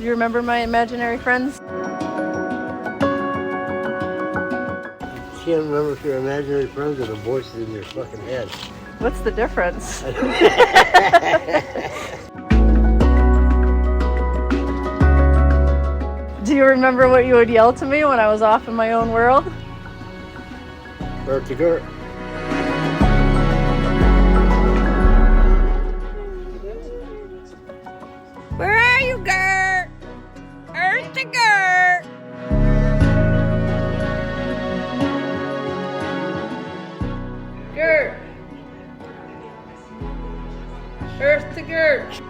you remember my imaginary friends? You can't remember if you're imaginary friends or the voices in your fucking head. What's the difference? Do you remember what you would yell to me when I was off in my own world? Earth to Gert. Where are you, Gert? Earth to Gert. Gert. Earth to Gert.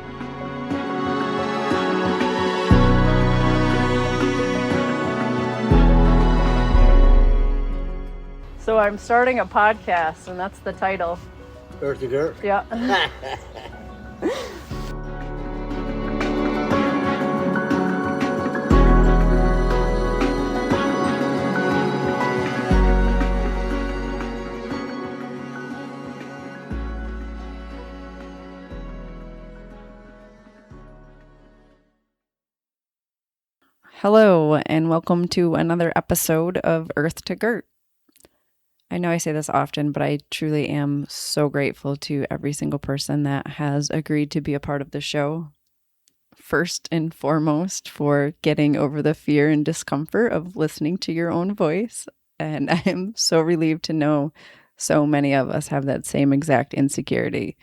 So I'm starting a podcast, and that's the title. Earth to Gert? Yeah. Hello, and welcome to another episode of Earth to Gert. I know I say this often, but I truly am so grateful to every single person that has agreed to be a part of the show. First and foremost, for getting over the fear and discomfort of listening to your own voice. And I am so relieved to know so many of us have that same exact insecurity.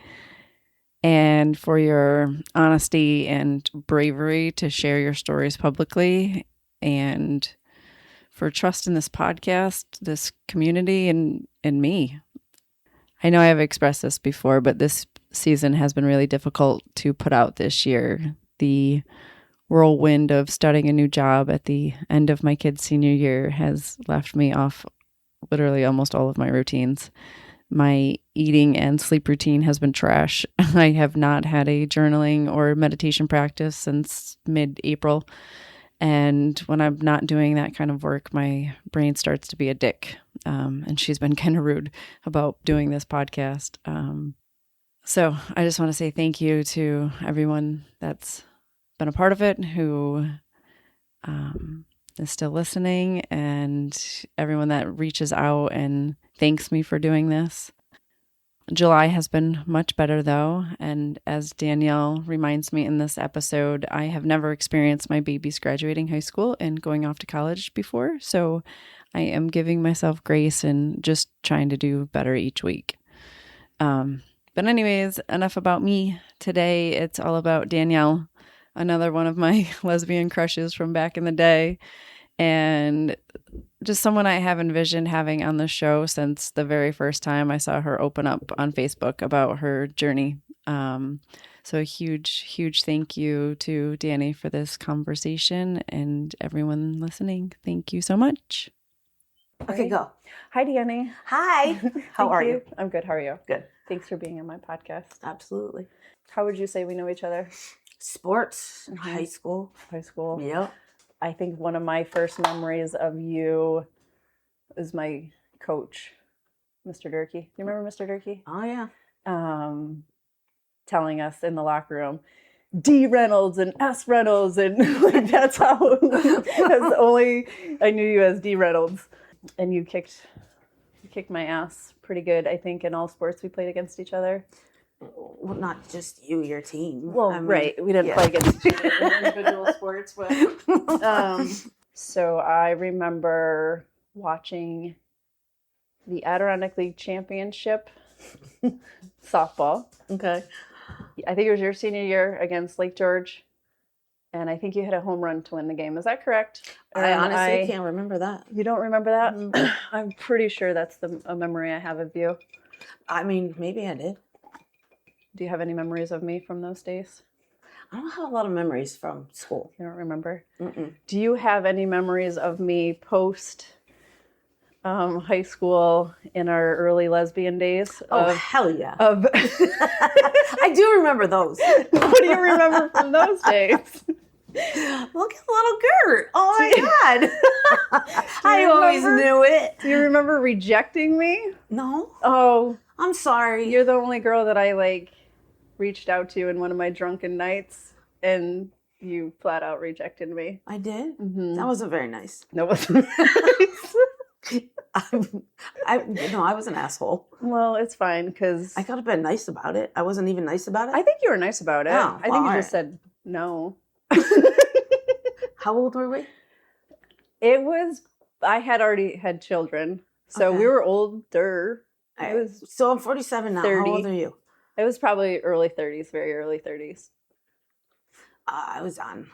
And for your honesty and bravery to share your stories publicly, and for trust in this podcast, this community, and me. I know I have expressed this before, but this season has been really difficult to put out this year. The whirlwind of starting a new job at the end of my kid's senior year has left me off literally almost all of my routines. My eating and sleep routine has been trash. I have not had a journaling or meditation practice since mid-April. And when I'm not doing that kind of work, my brain starts to be a dick. And she's been kind of rude about doing this podcast. So I just want to say thank you to everyone that's been a part of it, who is still listening, and everyone that reaches out and thanks me for doing this. July has been much better, though, and as Danielle reminds me in this episode, I have never experienced my babies graduating high school and going off to college before, so I am giving myself grace and just trying to do better each week. But anyways, enough about me. Today, it's all about Danielle, another one of my lesbian crushes from back in the day, and just someone I have envisioned having on the show since the very first time I saw her open up on Facebook about her journey. So a huge thank you to Dani for this conversation, and everyone listening. Thank you so much. Okay, go. Hi, Dani. Hi. How are you? I'm good. How are you? Good. Thanks for being on my podcast. Absolutely. How would you say we know each other? Sports, high school. High school. Yep. I think one of my first memories of you is my coach, Mr. Durkee. You remember Mr. Durkee? Oh, yeah. Telling us in the locker room, D Reynolds and S Reynolds, and like that's how. That's only I knew you as D Reynolds, and you kicked my ass pretty good. I think in all sports we played against each other. Well, not just you, your team. Well, I mean, right. We didn't play against each other in individual sports, but so I remember watching the Adirondack League Championship softball. Okay. I think it was your senior year against Lake George, and I think you hit a home run to win the game. Is that correct? I honestly can't remember that. You don't remember that? Mm-hmm. I'm pretty sure that's a memory I have of you. I mean, maybe I did. Do you have any memories of me from those days? I don't have a lot of memories from school. You don't remember? Mm-mm. Do you have any memories of me post high school in our early lesbian days? Oh, hell yeah. I do remember those. What do you remember from those days? Look at little Gert. Oh my God. I always knew it. Do you remember rejecting me? No. Oh. I'm sorry. You're the only girl that I reached out to in one of my drunken nights, and you flat out rejected me. I did? Mm-hmm. That wasn't very nice. No, it wasn't. I was an asshole. Well, it's fine because I could have been nice about it. I wasn't even nice about it. I think you were nice about it. Oh, I think you just said no. How old were we? I had already had children, so we were older. So I'm 47 now. 30. How old are you? It was probably early 30s, very early 30s. I was on.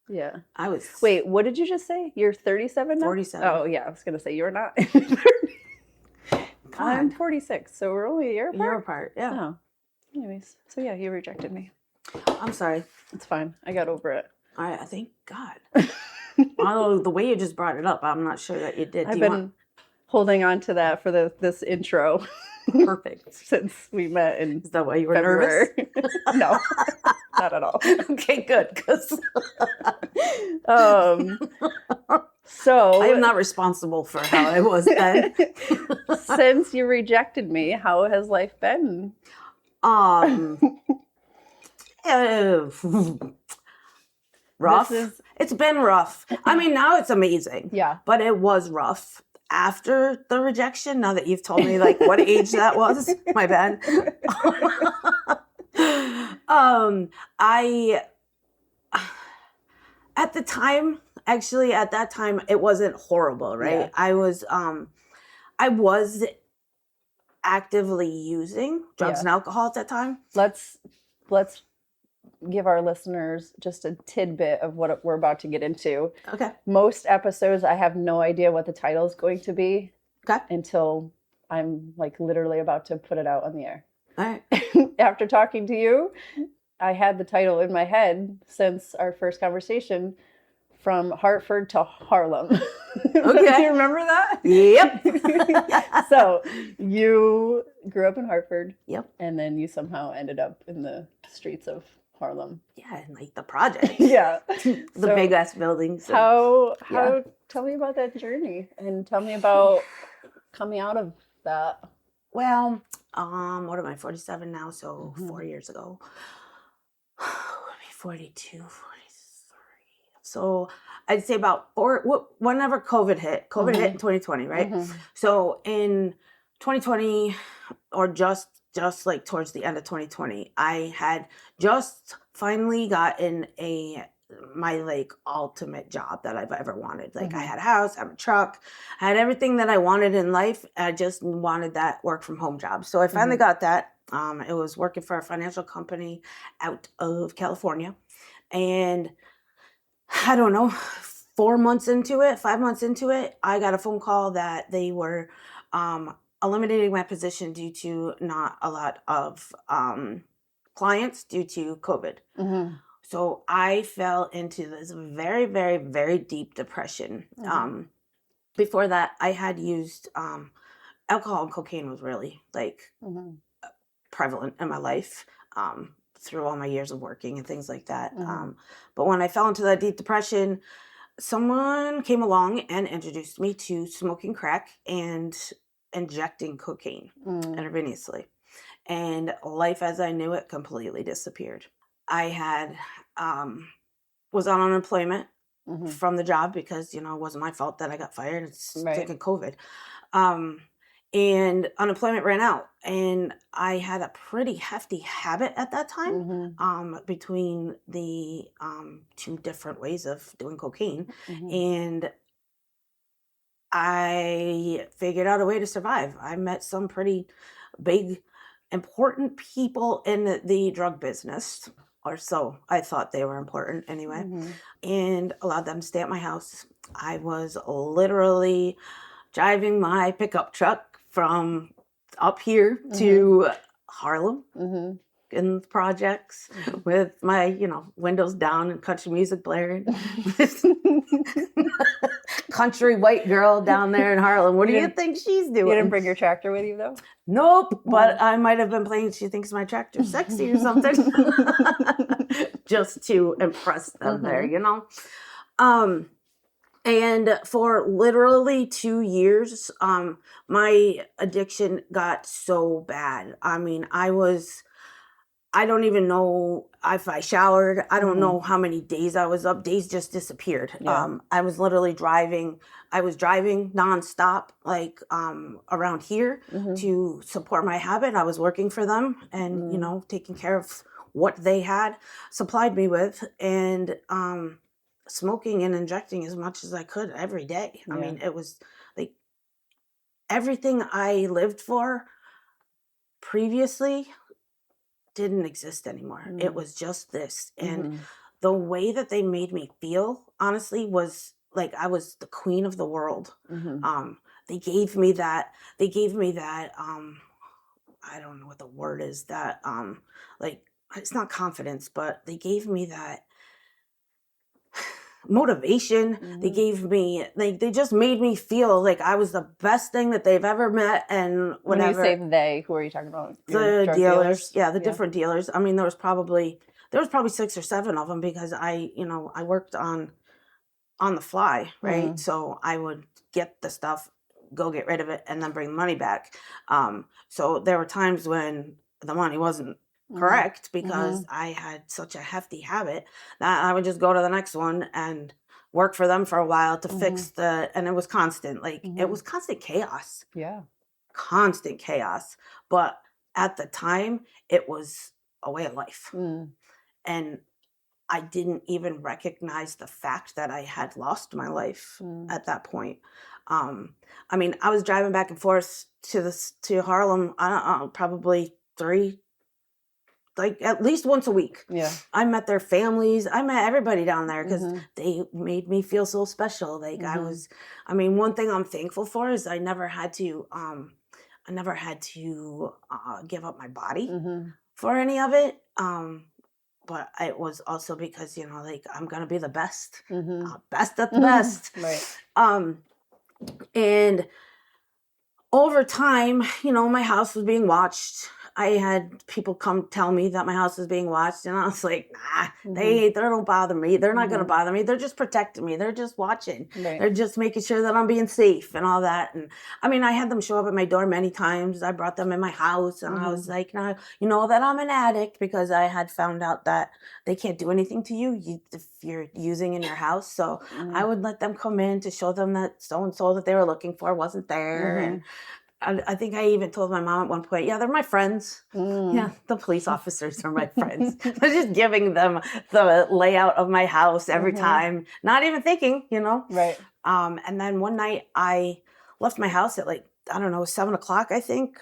Yeah. I was. Wait, what did you just say? You're 37 now? 47. Oh, yeah. I was going to say you're not. I'm 46, so we're only a year apart. A year apart, yeah. Oh. Anyways, so yeah, you rejected me. I'm sorry. It's fine. I got over it. All right, thank God. Although the way you just brought it up, I'm not sure that you did. I've been holding on to that for this intro. Perfect. Since we met in Is that why you were February. nervous? No, not at all. Okay, good. Because so I am not responsible for how I was then. Since you rejected me, how has life been? Rough. It's been rough. I mean, now it's amazing. Yeah. But it was rough. After the rejection, now that you've told me like what age that was, my bad. At the time, actually at that time, it wasn't horrible, right? Yeah. I was actively using drugs and alcohol at that time. Let's give our listeners just a tidbit of what we're about to get into. Okay. Most episodes, I have no idea what the title is going to be. Okay. Until I'm like literally about to put it out on the air. All right. After talking to you, I had the title in my head since our first conversation, From Hartford to Harlem. Okay. Do you remember that? Yep. So you grew up in Hartford. Yep. And then you somehow ended up in the streets of Harlem. Yeah, and like the project. Yeah. The big ass buildings. How tell me about that journey and tell me about coming out of that. Well, what am I, 47 now? So 4 years ago. 42, 43. So I'd say about whenever COVID hit. COVID hit in 2020, right? So in 2020 or just like towards the end of 2020, I had just finally gotten my like ultimate job that I've ever wanted. Like I had a house, I had a truck, I had everything that I wanted in life. I just wanted that work from home job. So I finally got that. It was working for a financial company out of California. And I don't know, 5 months into it, I got a phone call that they were eliminating my position due to not a lot of clients due to COVID. So I fell into this very, very, very deep depression. Before that, I had used alcohol and cocaine was really like prevalent in my life through all my years of working and things like that. But when I fell into that deep depression, someone came along and introduced me to smoking crack and injecting cocaine intravenously. And life as I knew it completely disappeared. I had was on unemployment from the job because, it wasn't my fault that I got fired. It's taking COVID. And unemployment ran out. And I had a pretty hefty habit at that time between the two different ways of doing cocaine. And I figured out a way to survive. I met some pretty big, important people in the drug business, or so I thought they were important anyway, and allowed them to stay at my house. I was literally driving my pickup truck from up here to Harlem in the projects with my, windows down and country music blaring. Country white girl down there in Harlem. What do you think she's doing? You didn't bring your tractor with you, though? Nope, but I might have been playing She Thinks My Tractor's Sexy or something. Just to impress them there, And for literally 2 years, my addiction got so bad. I mean, I I don't even know if I showered. I don't Mm-hmm. know how many days I was up. Days just disappeared. Yeah. I was literally driving. I was driving nonstop, like around here Mm-hmm. to support my habit. I was working for them and, you know, taking care of what they had supplied me with, and smoking and injecting as much as I could every day. I Yeah. mean, it was like everything I lived for previously didn't exist anymore. It was just this. And the way that they made me feel, honestly, was like I was the queen of the world. They gave me that, I don't know what the word is, that like, it's not confidence, but they gave me that motivation. They gave me, like, they just made me feel like I was the best thing that they've ever met, and whatever. When you say they, who are you talking about? The Drug dealers. Yeah, the different dealers. I mean, there was probably 6 or 7 of them, because I worked on the fly, right? So I would get the stuff, go get rid of it, and then bring the money back. So there were times when the money wasn't correct, because I had such a hefty habit that I would just go to the next one and work for them for a while to fix and it was constant. Like, it was constant chaos. Yeah. Constant chaos. But at the time, it was a way of life. And I didn't even recognize the fact that I had lost my life at that point. I mean, I was driving back and forth to Harlem, I don't know, probably at least once a week. Yeah. I met their families. I met everybody down there, because they made me feel so special. Like, one thing I'm thankful for is I never had to give up my body for any of it. But it was also because, like, I'm going to be the best, best at the best. Right. And over time, my house was being watched. I had people come tell me that my house was being watched, and I was like, nah, they don't bother me. They're not going to bother me. They're just protecting me. They're just watching. Right. They're just making sure that I'm being safe and all that. And I mean, I had them show up at my door many times. I brought them in my house, and I was like, nah, you know that I'm an addict, because I had found out that they can't do anything to you if you're using in your house. So I would let them come in to show them that so-and-so that they were looking for wasn't there. And I think I even told my mom at one point, yeah, they're my friends. Yeah, the police officers are my friends. I was just giving them the layout of my house every time, not even thinking, Right. And then one night I left my house at, like, I don't know, 7:00, I think.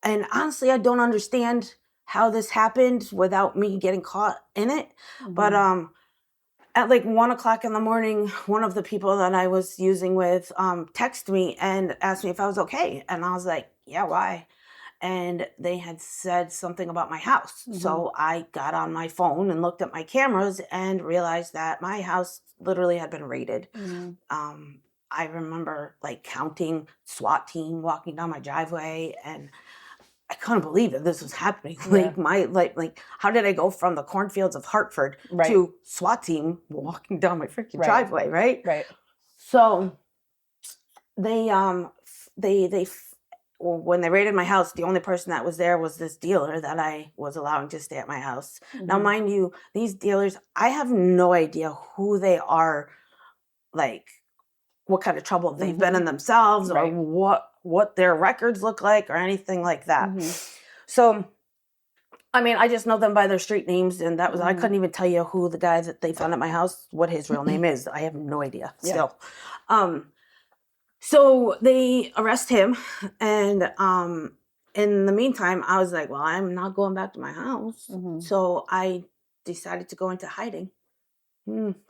And honestly, I don't understand how this happened without me getting caught in it. But at like 1:00 in the morning, one of the people that I was using with texted me and asked me if I was okay. And I was like, yeah, why? And they had said something about my house. So I got on my phone and looked at my cameras and realized that my house literally had been raided. I remember, like, counting SWAT team walking down my driveway, and I couldn't believe that this was happening. Like, how did I go from the cornfields of Hartford to SWAT team walking down my freaking driveway, right? Right. So when they raided my house, the only person that was there was this dealer that I was allowing to stay at my house. Now, mind you, these dealers, I have no idea who they are, like, what kind of trouble they've been in themselves, or what their records look like, or anything like that. So, I mean, I just know them by their street names, and that was, I couldn't even tell you who the guy that they found at my house, what his real name is. I have no idea still. So they arrest him, and in the meantime, I was like, well, I'm not going back to my house. So I decided to go into hiding.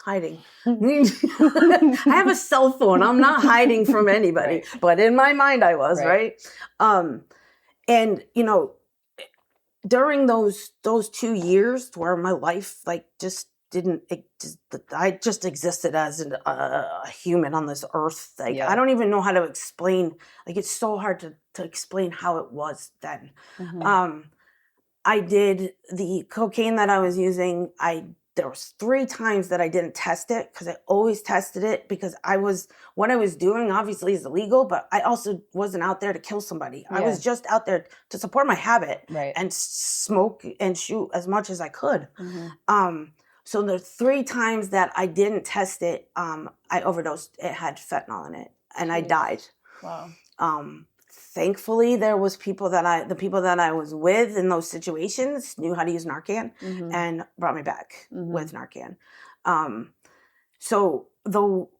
Hiding. I have a cell phone. I'm not hiding from anybody, but in my mind I was, right? And during those 2 years where my life, like, I just existed as a human on this earth. Like, I don't even know how to explain. Like, it's so hard to explain how it was then. I did the cocaine that I was using. I there was 3 times that I didn't test it, because I always tested it, because what I was doing obviously is illegal, but I also wasn't out there to kill somebody. I was just out there to support my habit and smoke and shoot as much as I could. So the 3 times that I didn't test it, I overdosed. It had fentanyl in it, and I died. Wow. Thankfully, there was the people that I was with in those situations knew how to use Narcan and brought me back with Narcan. So though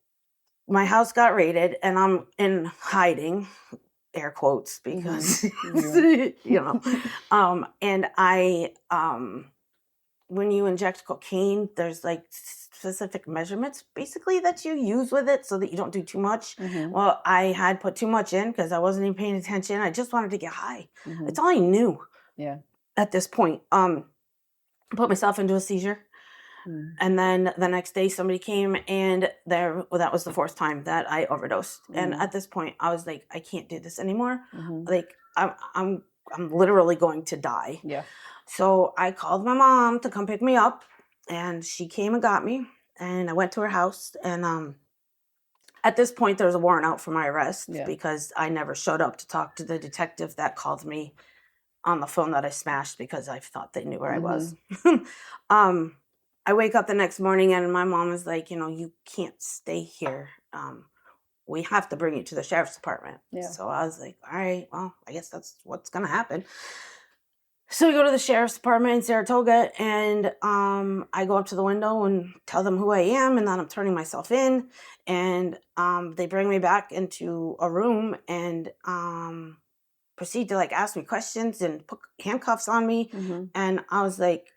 my house got raided and I'm in hiding, air quotes, because and when you inject cocaine, there's like specific measurements basically that you use with it so that you don't do too much. Well, I had put too much in because I wasn't even paying attention. I just wanted to get high. It's all I knew at this point. Put myself into a seizure. And then the next day somebody came, and that was the 4th time that I overdosed. And at this point I was like, I can't do this anymore. Like I'm literally going to die. So I called my mom to come pick me up, and she came and got me, and I went to her house. And at this point there was a warrant out for my arrest because I never showed up to talk to the detective that called me on the phone that I smashed, because I thought they knew where I was. I wake up the next morning and my mom is like, you can't stay here. We have to bring you to the sheriff's department. So I was like, all right, well, I guess that's what's going to happen. So we go to the sheriff's department in Saratoga, and I go up to the window and tell them who I am and that I'm turning myself in. And they bring me back into a room and proceed to ask me questions and put handcuffs on me. And I was like,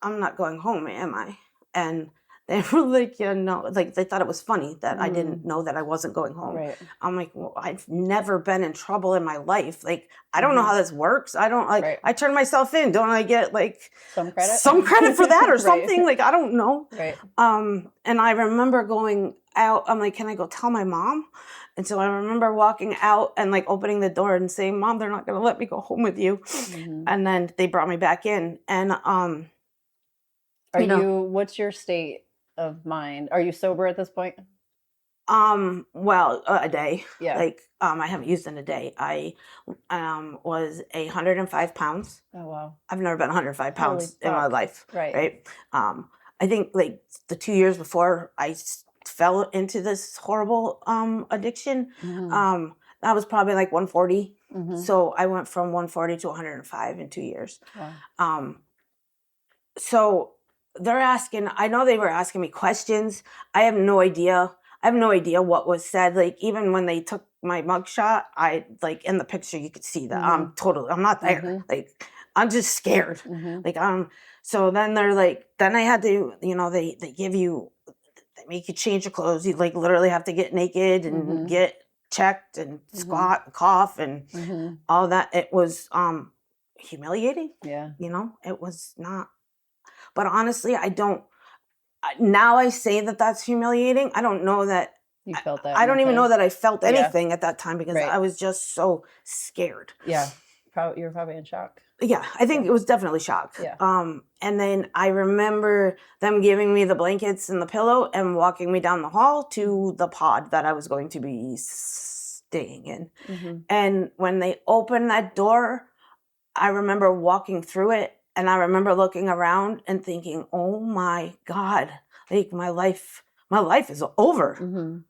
I'm not going home, am I? And they were like, no. They thought it was funny that I didn't know that I wasn't going home. I'm like, well, I've never been in trouble in my life. I don't know how this works. I don't I turn myself in. Don't I get some credit? Some credit for that or something? I don't know. And I remember going out. I'm like, can I go tell my mom? And so I remember walking out and opening the door and saying, Mom, they're not going to let me go home with you. And then they brought me back in. And what's your state of mind? Are you sober at this point? Well, a day. I haven't used in a day. I was 105 pounds. Oh, wow. I've never been 105 pounds in my life. Right. I think the 2 years before I fell into this horrible addiction, that was probably 140. So I went from 140 to 105 in 2 years. Wow. So I know they were asking me questions. I have no idea. What was said. Even when they took my mugshot, in the picture, you could see that I'm not there. I'm just scared. So then then I had to, they give you, they make you change your clothes. You literally have to get naked and get checked and squat and cough and all that. It was humiliating. It was not. But honestly, now I say that that's humiliating. I don't know that you felt that. I don't even know that I felt anything at that time, because I was just so scared. You were probably in shock. Yeah, I think it was definitely shock. And then I remember them giving me the blankets and the pillow and walking me down the hall to the pod that I was going to be staying in. And when they opened that door, I remember walking through it. And I remember looking around and thinking, oh my God, my life is over.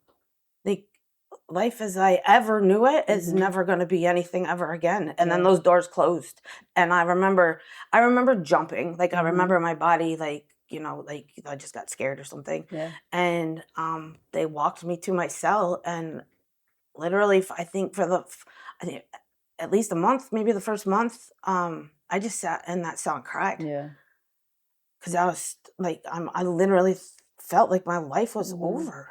Life as I ever knew it is never going to be anything ever again. And then those doors closed. And I remember jumping. I remember my body, I just got scared or something. And they walked me to my cell, and literally, I think at least a month, maybe the first month, I just sat in that cell and cried. Because I was I literally felt like my life was over.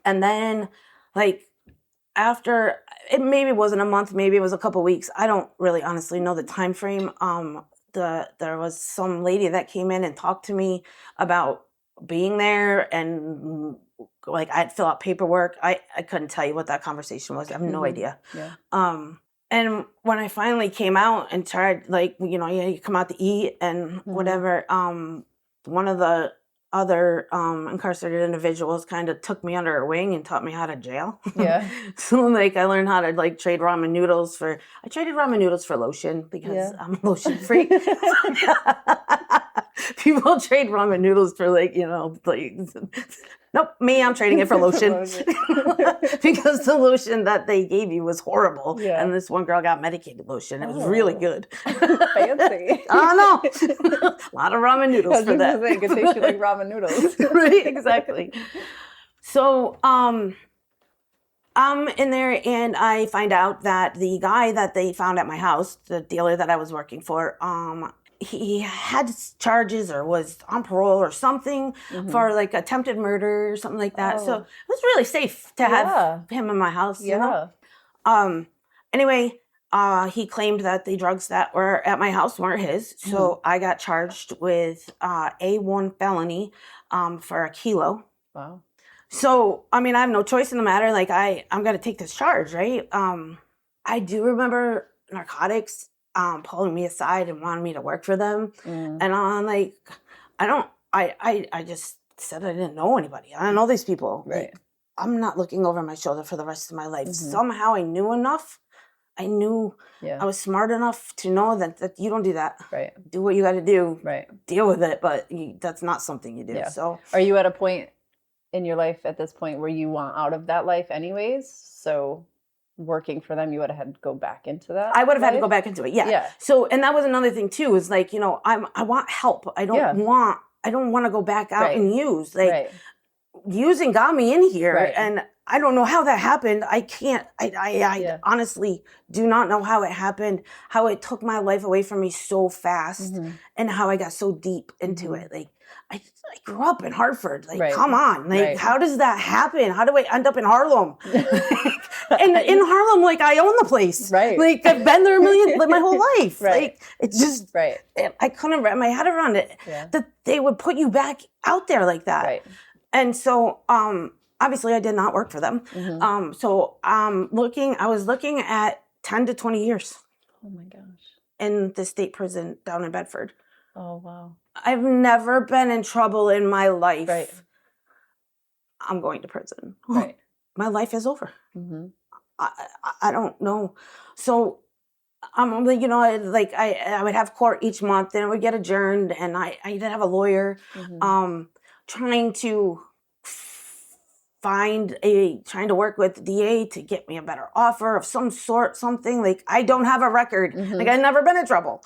And then after, it maybe wasn't a month, maybe it was a couple weeks. I don't really honestly know the time frame. There was some lady that came in and talked to me about being there, and I had to fill out paperwork. I couldn't tell you what that conversation was. I have no idea. And when I finally came out and tried, like, you know, yeah, you come out to eat and whatever, one of the other incarcerated individuals kind of took me under her wing and taught me how to jail. Yeah. So like I learned how to like trade ramen noodles for, I traded ramen noodles for lotion because I'm a lotion freak. People trade ramen noodles for like, you know, like, nope, me, I'm trading it for lotion. Because the lotion that they gave you was horrible. Yeah. And this one girl got medicated lotion. It was really good. Fancy. I know. A lot of ramen noodles for that. It could taste you like ramen noodles. Right, exactly. So, I'm in there and I find out that the guy that they found at my house, the dealer that I was working for, he had charges or was on parole or something for like attempted murder or something like that. So it was really safe to have him in my house. You know? Anyway, he claimed that the drugs that were at my house weren't his. So I got charged with A1 felony for a kilo. Wow. So, I mean, I have no choice in the matter. Like, I'm going to take this charge, right? I do remember narcotics pulling me aside and wanting me to work for them. And I'm like, I just said I didn't know anybody. I don't know these people. Right. Like, I'm not looking over my shoulder for the rest of my life. Somehow I knew enough. I knew I was smart enough to know that you don't do that. Right. Do what you got to do. Right. Deal with it, but that's not something you do. Yeah. So, are you at a point in your life at this point where you want out of that life anyways? So working for them, you would have had to go back into that? I would have had to go back into it. Yeah. So, and that was another thing too, is like, you know, I want help. I don't want to go back out and use. Like, using got me in here and I don't know how that happened. I can't, I honestly do not know how it happened, how it took my life away from me so fast and how I got so deep into it. Like, I grew up in Hartford. Like, come on. Like, how does that happen? How do I end up in Harlem? And in Harlem, like, I own the place. Right. Like, I've been there my whole life. Right. Like, it just, I couldn't wrap my head around it. That they would put you back out there like that. Right. And so, obviously I did not work for them. So I was looking at 10 to 20 years. Oh my gosh. In the state prison down in Bedford. Oh, wow. I've never been in trouble in my life. Right. I'm going to prison. Right. My life is over. I don't know. So, you know, I would have court each month and it would get adjourned and I did have a lawyer, trying to trying to work with the DA to get me a better offer of some sort, something. Like, I don't have a record. Like, I've never been in trouble.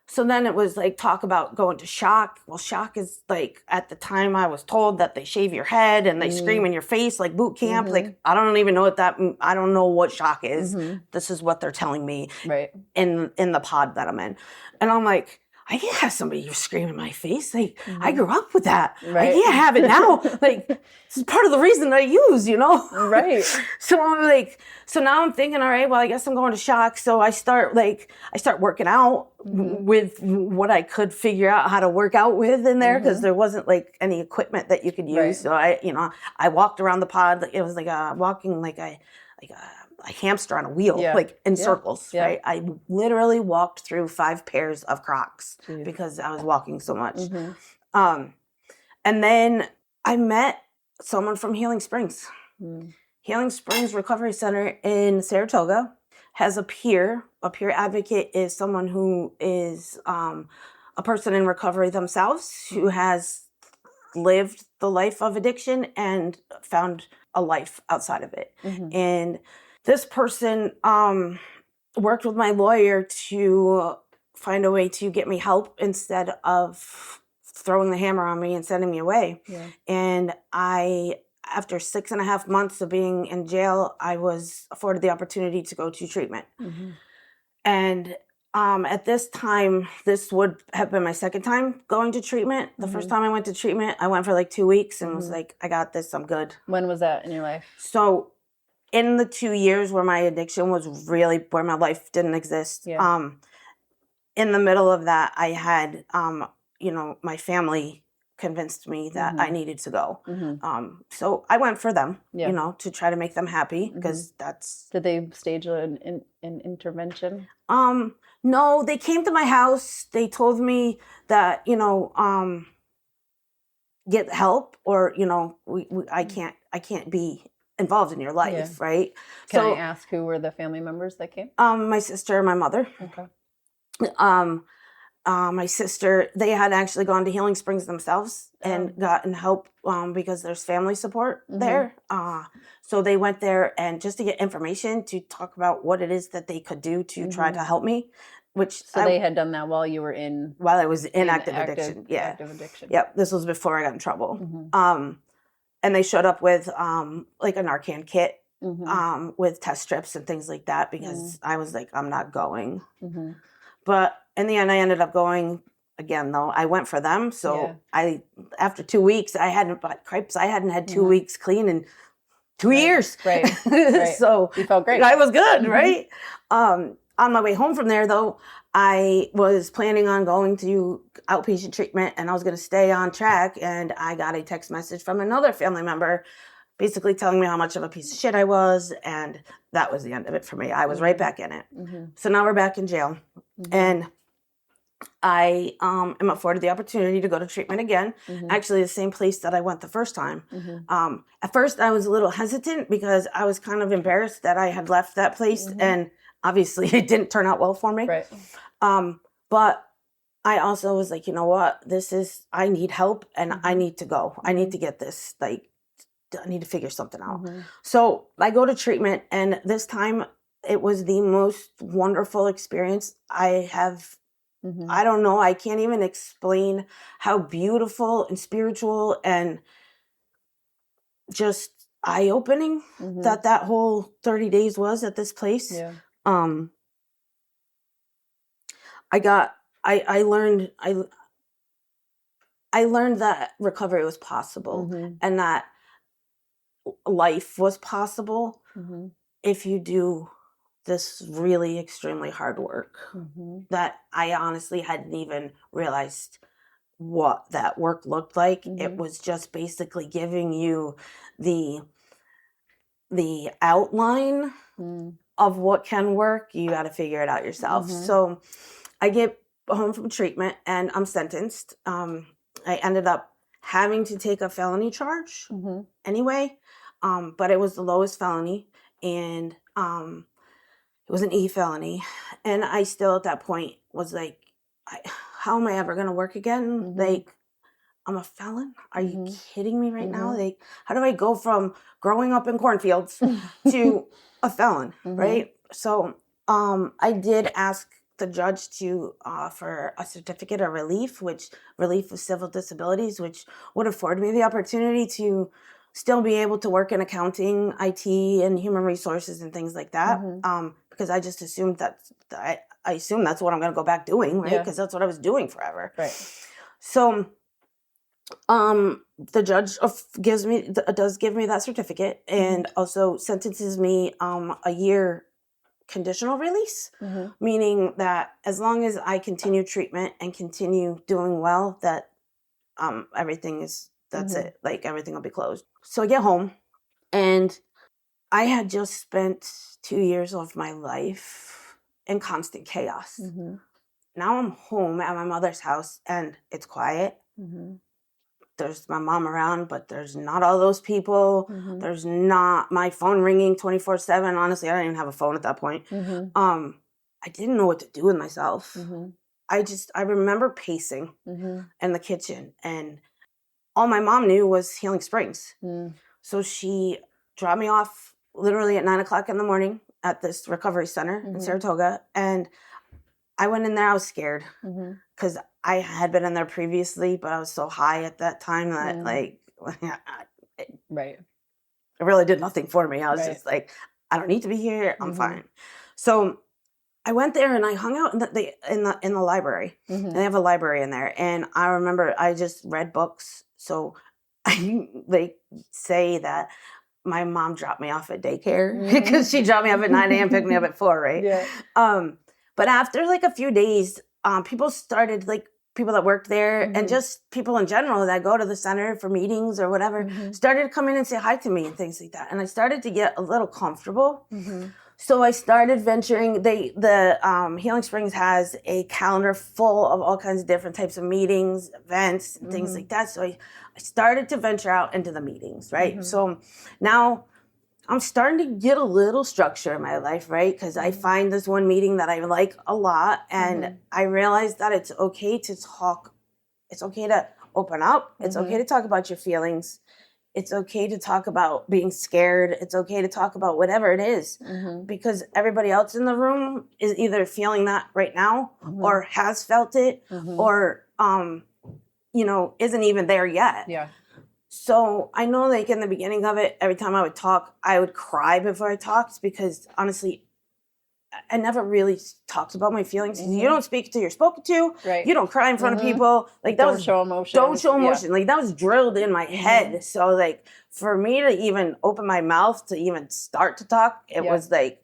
So then it was like talk about going to shock. Well, shock is like, at the time I was told that they shave your head and they scream in your face like boot camp. Like, I don't even know what I don't know what shock is. This is what they're telling me in the pod that I'm in. And I'm like, I can't have somebody scream in my face. Like, I grew up with that. I can't have it now. Like, this is part of the reason I use, you know? Right. So I'm like, so now I'm thinking, all right, well, I guess I'm going to shock. So I start working out with what I could figure out how to work out with in there, because there wasn't like any equipment that you could use. Right. So I walked around the pod. It was like walking like a hamster on a wheel, like in circles, right? I literally walked through 5 pairs of Crocs because I was walking so much. And then I met someone from Healing Springs. Healing Springs Recovery Center in Saratoga has a peer. A peer advocate is someone who is a person in recovery themselves who has lived the life of addiction and found a life outside of it. And this person worked with my lawyer to find a way to get me help instead of throwing the hammer on me and sending me away. And after 6.5 months of being in jail, I was afforded the opportunity to go to treatment. And at this time, this would have been my second time going to treatment. The first time I went to treatment, I went for like 2 weeks and was like, I got this, I'm good. When was that in your life? So in the 2 years where my addiction was really, where my life didn't exist, in the middle of that, I had, my family convinced me that I needed to go. Mm-hmm. So I went for them, Yeah. you know, to try to make them happy, because that's... Did they stage an intervention? No, they came to my house. They told me that, you know, get help, or, you know, I can't be involved in your life, right? Can I ask who were the family members that came? My sister and my mother. Okay. My sister, they had actually gone to Healing Springs themselves and gotten help because there's family support there. So they went there and just to get information, to talk about what it is that they could do to try to help me. Which they had done that while you were while I was in active addiction. Yeah. Active addiction. Yep. This was before I got in trouble. And they showed up with like a Narcan kit with test strips and things like that, because I was like, I'm not going. But in the end, I ended up going again, though. I went for them. So after 2 weeks, I hadn't bought crepes. I hadn't had 2 weeks clean in 2 years. Right. So you felt great. I was good, right? On my way home from there, though, I was planning on going to outpatient treatment, and I was going to stay on track. And I got a text message from another family member basically telling me how much of a piece of shit I was. And that was the end of it for me. I was right back in it. So now we're back in jail. And I am afforded the opportunity to go to treatment again. Actually, the same place that I went the first time. At first, I was a little hesitant because I was kind of embarrassed that I had left that place. And obviously, it didn't turn out well for me. Right. But I also was like, you know what? I need help, and I need to go. I need to get this, like, I need to figure something out. So I go to treatment, and this time it was the most wonderful experience I have. I don't know. I can't even explain how beautiful and spiritual and just eye-opening that whole 30 days was at this place. Yeah. I learned that recovery was possible, and that life was possible if you do this really extremely hard work that I honestly hadn't even realized what that work looked like. It was just basically giving you the outline of what can work. You got to figure it out yourself. So I get home from treatment, and I'm sentenced. I ended up having to take a felony charge anyway, but it was the lowest felony, and it was an E felony. And I still at that point was like, how am I ever going to work again? Like, I'm a felon? Are you kidding me right now? Like, how do I go from growing up in cornfields to a felon, right? So I did ask the judge to offer a certificate of relief of civil disabilities, which would afford me the opportunity to still be able to work in accounting, IT, and human resources and things like that. Because I just assumed I assume that's what I'm going to go back doing, right? Because that's what I was doing forever. Right. So the judge does give me that certificate, and also sentences me a year conditional release, meaning that as long as I continue treatment and continue doing well, that that's it. Like, everything will be closed. So I get home, and I had just spent 2 years of my life in constant chaos. Now I'm home at my mother's house, and it's quiet. There's my mom around, but there's not all those people. There's not my phone ringing 24/7. Honestly, I didn't even have a phone at that point. I didn't know what to do with myself. I remember pacing in the kitchen, and all my mom knew was Healing Springs. So she dropped me off literally at 9:00 in the morning at this recovery center in Saratoga. And I went in there, I was scared because I had been in there previously, but I was so high at that time that Right. it really did nothing for me. I was just like, I don't need to be here. I'm fine. So I went there, and I hung out in the library. And they have a library in there. And I remember I just read books. So they say that my mom dropped me off at daycare because she dropped me off at 9 a.m., picked me up at 4, right? Yeah. But after like a few days, people started, like, people that worked there and just people in general that go to the center for meetings or whatever started to come in and say hi to me and things like that. And I started to get a little comfortable. So I started venturing. The Healing Springs has a calendar full of all kinds of different types of meetings, events, and things like that. So I started to venture out into the meetings, right? So now I'm starting to get a little structure in my life, right? Because I find this one meeting that I like a lot, and I realized that it's okay to talk. It's okay to open up. It's okay to talk about your feelings. It's okay to talk about being scared. It's okay to talk about whatever it is, because everybody else in the room is either feeling that right now or has felt it or, isn't even there yet. Yeah. So I know, like, in the beginning of it, every time I would talk, I would cry before I talked because, honestly, I never really talked about my feelings. You don't speak till you're spoken to. Right. You don't cry in front of people. Like, that Don't show emotion. Don't show emotion. Like, that was drilled in my head. So, like, for me to even open my mouth to even start to talk, it was like,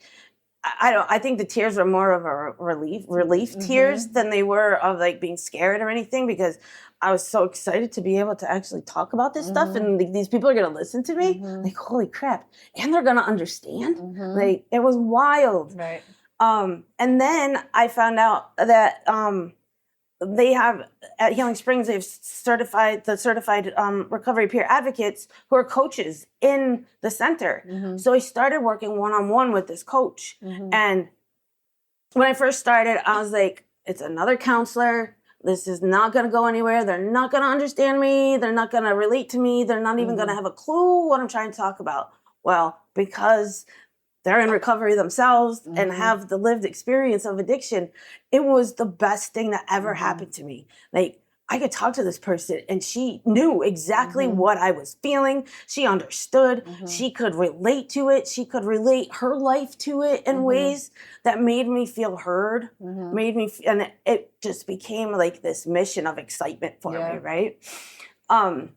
I think the tears were more of a relief tears than they were of, like, being scared or anything, because I was so excited to be able to actually talk about this stuff, and like, these people are going to listen to me. Like, holy crap. And they're going to understand. Like, it was wild. Right. And then I found out that they have, at Healing Springs, they've certified recovery peer advocates who are coaches in the center. So I started working one-on-one with this coach. And when I first started, I was like, it's another counselor. This is not going to go anywhere. They're not going to understand me. They're not going to relate to me. They're not even going to have a clue what I'm trying to talk about. Well, because they're in recovery themselves and have the lived experience of addiction, it was the best thing that ever happened to me. Like, I could talk to this person and she knew exactly what I was feeling. She understood. She could relate to it. She could relate her life to it in ways that made me feel heard, and it just became like this mission of excitement for me, right? And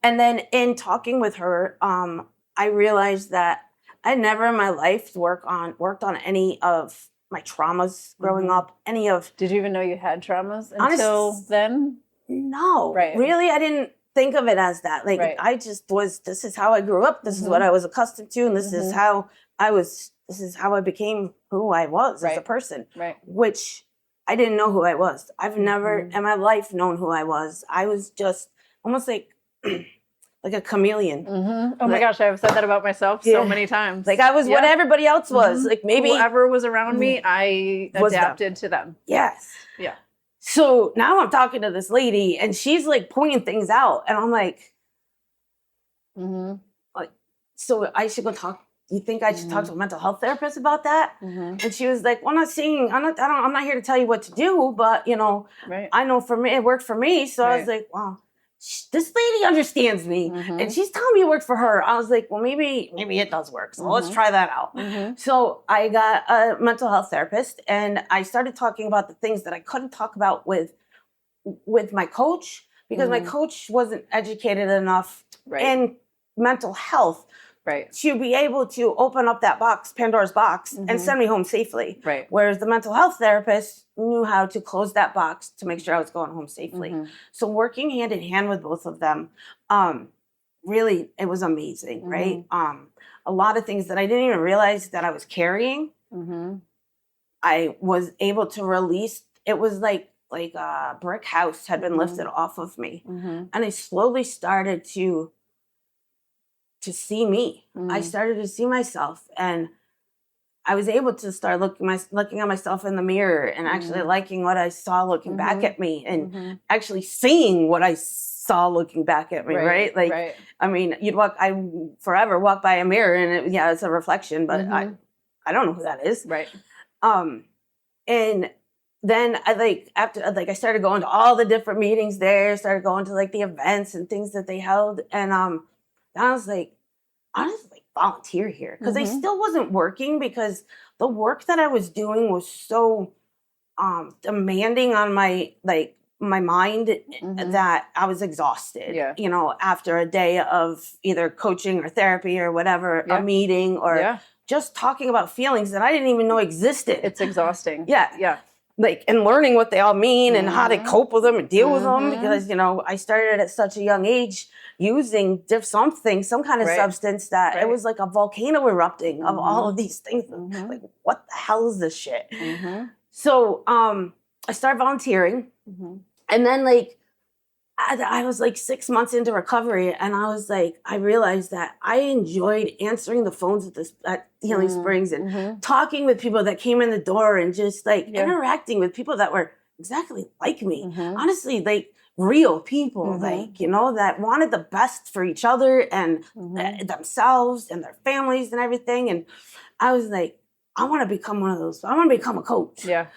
then in talking with her, I realized that I never in my life worked on any of my traumas growing up. Did you even know you had traumas until then? No, right? Really, I didn't think of it as that. Like, I just was. This is how I grew up. This is what I was accustomed to, and this is how I was. This is how I became who I was as a person. Right. Which I didn't know who I was. I've never in my life known who I was. I was just almost like a chameleon. Oh my gosh, I've said that about myself so many times. Like, I was what everybody else was. Like, maybe whoever was around me, I adapted to them. Yes. Yeah. So now I'm talking to this lady and she's like pointing things out. And I'm like, so I should go talk. You think I should talk to a mental health therapist about that? And she was like, well, I'm not here to tell you what to do, but I know for me, it worked for me. So I was like, wow. This lady understands me, and she's telling me it worked for her. I was like, well, maybe it does work. So let's try that out. So I got a mental health therapist, and I started talking about the things that I couldn't talk about with my coach, because my coach wasn't educated enough in mental health to be able to open up that box, Pandora's box, and send me home safely. Right. Whereas the mental health therapist knew how to close that box to make sure I was going home safely. So working hand in hand with both of them, really, it was amazing, right? A lot of things that I didn't even realize that I was carrying, I was able to release. It was like a brick house had been lifted off of me. And I slowly started to see me. I started to see myself, and I was able to start looking at myself in the mirror and actually liking what I saw looking back at me, and actually seeing what I saw looking back at me, right? Like, I mean, I forever walk by a mirror and it's a reflection, but I don't know who that is. Right. And then I started going to all the different meetings there, started going to like the events and things that they held. And I was like, honestly, volunteer here, because I still wasn't working, because the work that I was doing was so demanding on my mind that I was exhausted. After a day of either coaching or therapy or whatever, a meeting or just talking about feelings that I didn't even know existed. It's exhausting. Yeah. like, and learning what they all mean and how to cope with them and deal with them, because, you know, I started at such a young age using some kind of substance that it was like a volcano erupting of all of these things. Like, what the hell is this shit? So I started volunteering, and then like I was like 6 months into recovery, and I was like, I realized that I enjoyed answering the phones at Healing Springs and talking with people that came in the door and just like interacting with people that were exactly like me. Honestly, like real people, like, you know, that wanted the best for each other and themselves and their families and everything. And I was like, I want to become one of those. I want to become a coach. Yeah.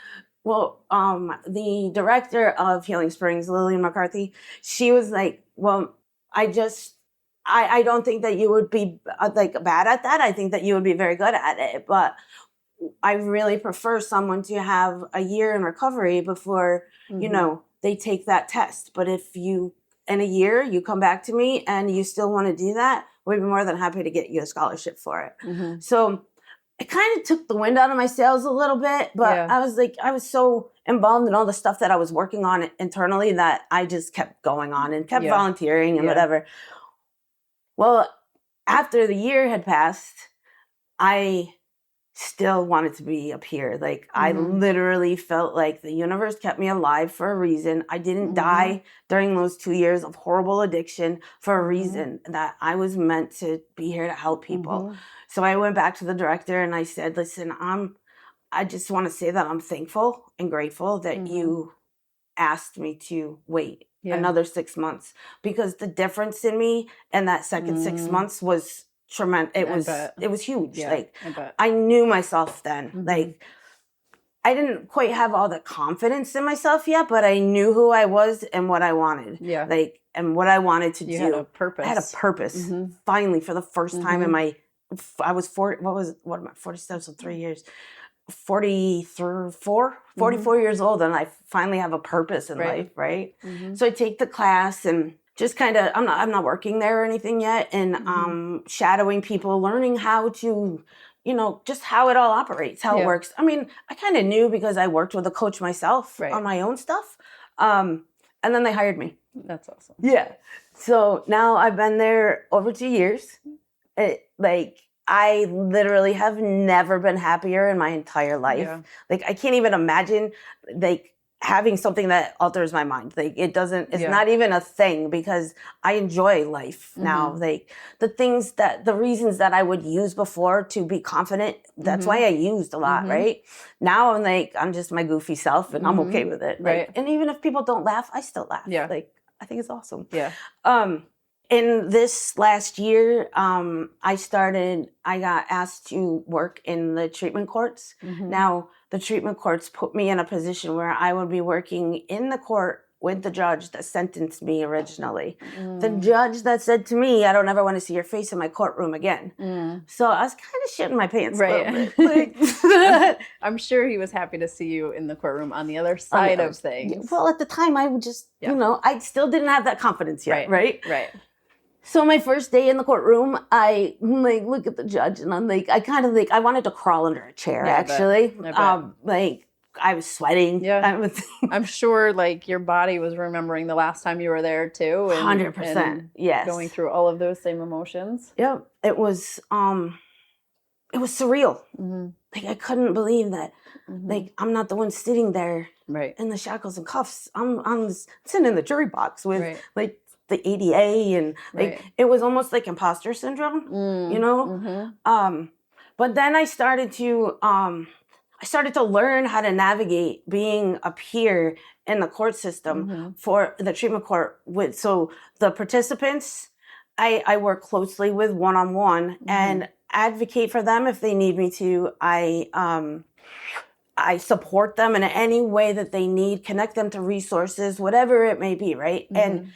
Well, the director of Healing Springs, Lillian McCarthy, she was like, well, I don't think that you would be like bad at that. I think that you would be very good at it. But I really prefer someone to have a year in recovery before, you know, they take that test. But if you, in a year, you come back to me and you still want to do that, we'd be more than happy to get you a scholarship for it. So it kind of took the wind out of my sails a little bit, but I was like, I was so involved in all the stuff that I was working on internally that I just kept going on and kept volunteering and whatever. Well, after the year had passed, I still wanted to be up here. Like, I literally felt like the universe kept me alive for a reason. I didn't die during those 2 years of horrible addiction for a reason, that I was meant to be here to help people. So I went back to the director and I said, listen, I just want to say that I'm thankful and grateful that you asked me to wait another 6 months, because the difference in me in that second 6 months was tremendous. It was huge. Like, I knew myself then. Like, I didn't quite have all the confidence in myself yet, but I knew who I was and what I wanted. Like, and what I wanted to do. You had a purpose. I had a purpose. Finally, for the first time in my, I was 40, what am I, 47, so 3 years. 44 years old, and I finally have a purpose in life, right? So I take the class and just kind of, I'm not working there or anything yet, and shadowing people, learning how to, you know, just how it all operates, how it works. I mean, I kind of knew because I worked with a coach myself on my own stuff, and then they hired me. That's awesome. Yeah. So now I've been there over 2 years. I literally have never been happier in my entire life. Like, I can't even imagine, like, having something that alters my mind. Like, it's not even a thing, because I enjoy life now. Like, the reasons that I would use before to be confident, that's why I used a lot, right? Now I'm like, I'm just my goofy self and I'm okay with it. Like, and even if people don't laugh, I still laugh. Like, I think it's awesome. In this last year, I got asked to work in the treatment courts. Now, the treatment courts put me in a position where I would be working in the court with the judge that sentenced me originally. The judge that said to me, I don't ever want to see your face in my courtroom again. So I was kind of shitting my pants a little bit. Like, I'm sure he was happy to see you in the courtom on the other side of things. Well, at the time, I would just, you know, I still didn't have that confidence yet, right? So my first day in the courtroom, I like look at the judge and I'm like, I wanted to crawl under a chair, actually. Like, I was sweating. I'm sure like your body was remembering the last time you were there too. 100%. Yes. Going through all of those same emotions. Yep. It was surreal. Like, I couldn't believe that. Like, I'm not the one sitting there in the shackles and cuffs. I'm sitting in the jury box with like the ADA, and like it was almost like imposter syndrome, you know. But then I started to learn how to navigate being up here in the court system for the treatment court. So the participants, I work closely with one-on-one and advocate for them if they need me to. I support them in any way that they need, connect them to resources, whatever it may be, right? And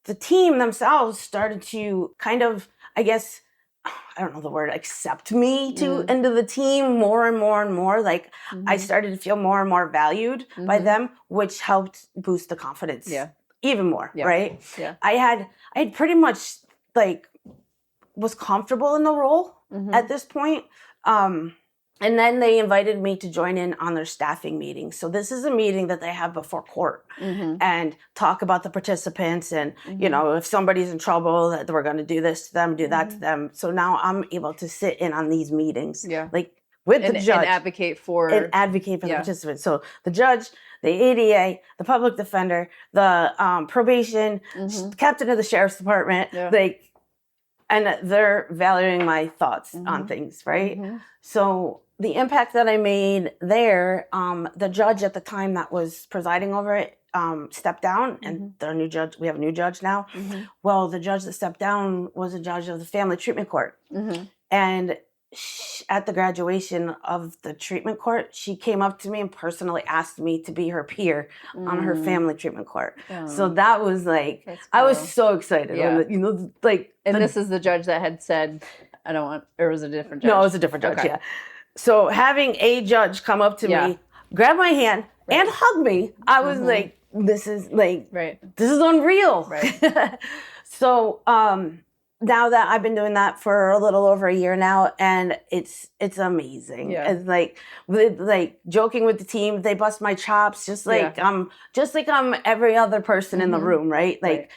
the team themselves started to kind of, I guess, I don't know the word, accept me into the team more and more and more. Like, I started to feel more and more valued by them, which helped boost the confidence even more, right? I had pretty much, like, was comfortable in the role at this point. And then they invited me to join in on their staffing meeting. So this is a meeting that they have before court and talk about the participants and, you know, if somebody's in trouble, that we're going to do this to them, do that to them. So now I'm able to sit in on these meetings, like with the judge. And advocate for the participants. So the judge, the ADA, the public defender, the probation, captain of the sheriff's department, and they're valuing my thoughts on things, right? So the impact that I made there, the judge at the time that was presiding over it stepped down, and the new judge, we have a new judge now. Well, the judge that stepped down was a judge of the family treatment court. And at the graduation of the treatment court, she came up to me and personally asked me to be her peer on her family treatment court. So that was like, cool. I was so excited. When, you know, like. And this is the judge that had said, I don't want, or was it a different judge? No, it was a different judge, yeah. So having a judge come up to me, grab my hand, and hug me, I was like, this is like, this is unreal. So, now that I've been doing that for a little over a year now, and it's amazing. It's like joking with the team, they bust my chops, just like I'm every other person in the room, right? Like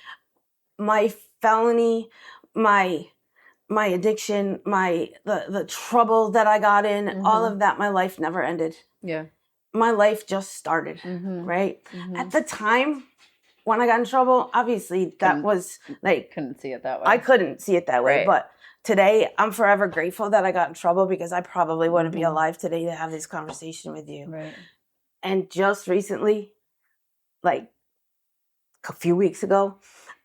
my felony, my addiction, the trouble that I got in, all of that, my life never ended. My life just started, right? At the time, when I got in trouble, obviously that was like... Couldn't see it that way. I couldn't see it that way. But today, I'm forever grateful that I got in trouble because I probably wouldn't be alive today to have this conversation with you. And just recently, like a few weeks ago,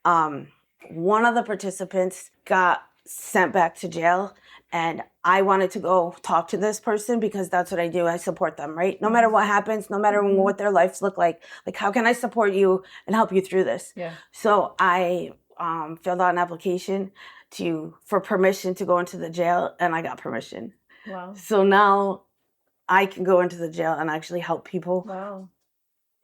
one of the participants got sent back to jail, and I wanted to go talk to this person because that's what I do. I support them, right? No matter what happens, no matter what their lives look like how can I support you and help you through this? So I filled out an application for permission to go into the jail, and I got permission. So now I can go into the jail and actually help people.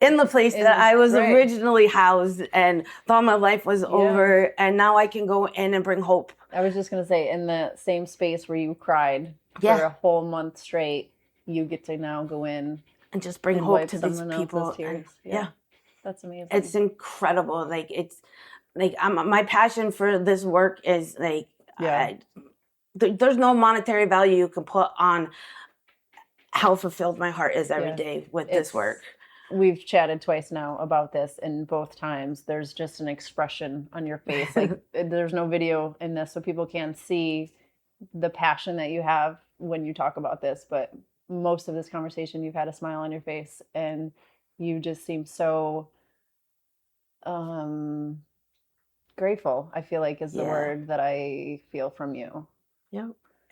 In the place that I was originally housed and thought my life was over, and now I can go in and bring hope. I was just going to say, in the same space where you cried for a whole month straight, you get to now go in and just bring hope to these people. And, that's amazing. It's incredible. Like it's like my passion for this work is like there's no monetary value you can put on how fulfilled my heart is every day with this work. We've chatted twice now about this, and both times there's just an expression on your face. Like there's no video in this, so people can't see the passion that you have when you talk about this. But most of this conversation, you've had a smile on your face, and you just seem so grateful, I feel like is the word that I feel from you.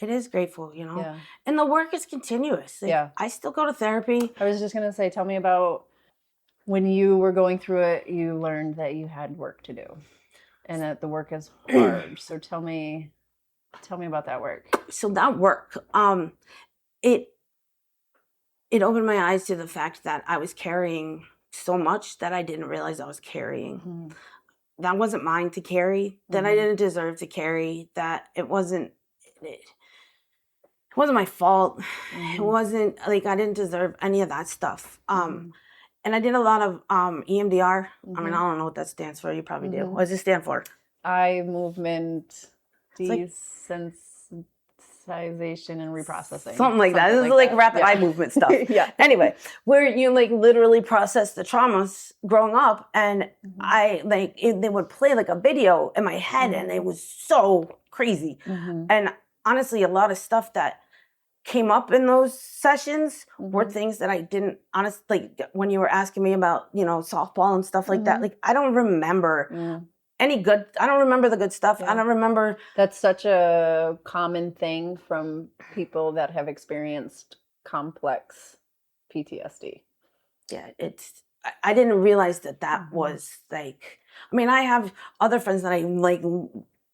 It is grateful, you know. And the work is continuous. I still go to therapy. I was just going to say, tell me about when you were going through it, you learned that you had work to do and that the work is hard. So tell me about that work. So that work, it opened my eyes to the fact that I was carrying so much that I didn't realize I was carrying. That wasn't mine to carry, that I didn't deserve to carry, that it wasn't my fault. It wasn't like I didn't deserve any of that stuff. And I did a lot of EMDR. I mean, I don't know what that stands for. You probably do. What does it stand for? Eye movement desensitization and reprocessing. Something like that. This is like rapid eye movement stuff. Anyway, where you like literally process the traumas growing up, and I like they would play like a video in my head, and it was so crazy. And honestly, a lot of stuff that came up in those sessions were things that I didn't honestly, like when you were asking me about, you know, softball and stuff like that, like I don't remember I don't remember the good stuff. I don't remember. That's such a common thing from people that have experienced complex PTSD. I didn't realize that was like, I mean, I have other friends that I like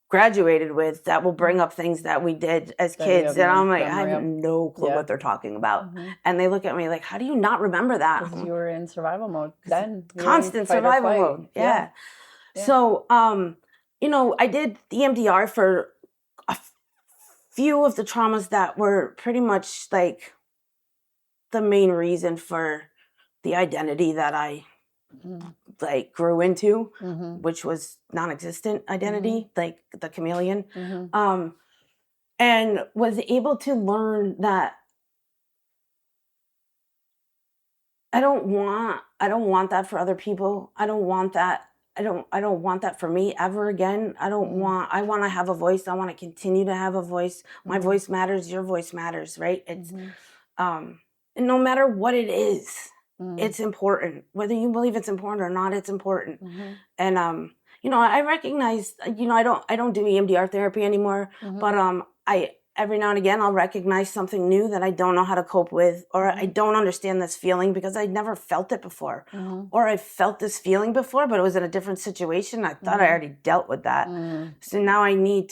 graduated with that will bring up things that we did as kids, and I'm like, I have no clue what they're talking about. And they look at me like, how do you not remember that? Because you were in survival mode then. Constant survival mode. So, you know, I did the EMDR for a few of the traumas that were pretty much like the main reason for the identity that I like grew into, which was non-existent identity, like the chameleon. And was able to learn that I don't want that for other people. I don't want that. I don't want that for me ever again. I want to have a voice. I want to continue to have a voice. My voice matters. Your voice matters, right? It's, and no matter what it is, it's important. Whether you believe it's important or not, it's important. And, you know, I recognize, you know, I don't do EMDR therapy anymore, but, every now and again, I'll recognize something new that I don't know how to cope with, or I don't understand this feeling because I never felt it before, or I felt this feeling before, but it was in a different situation. I thought I already dealt with that. So now I need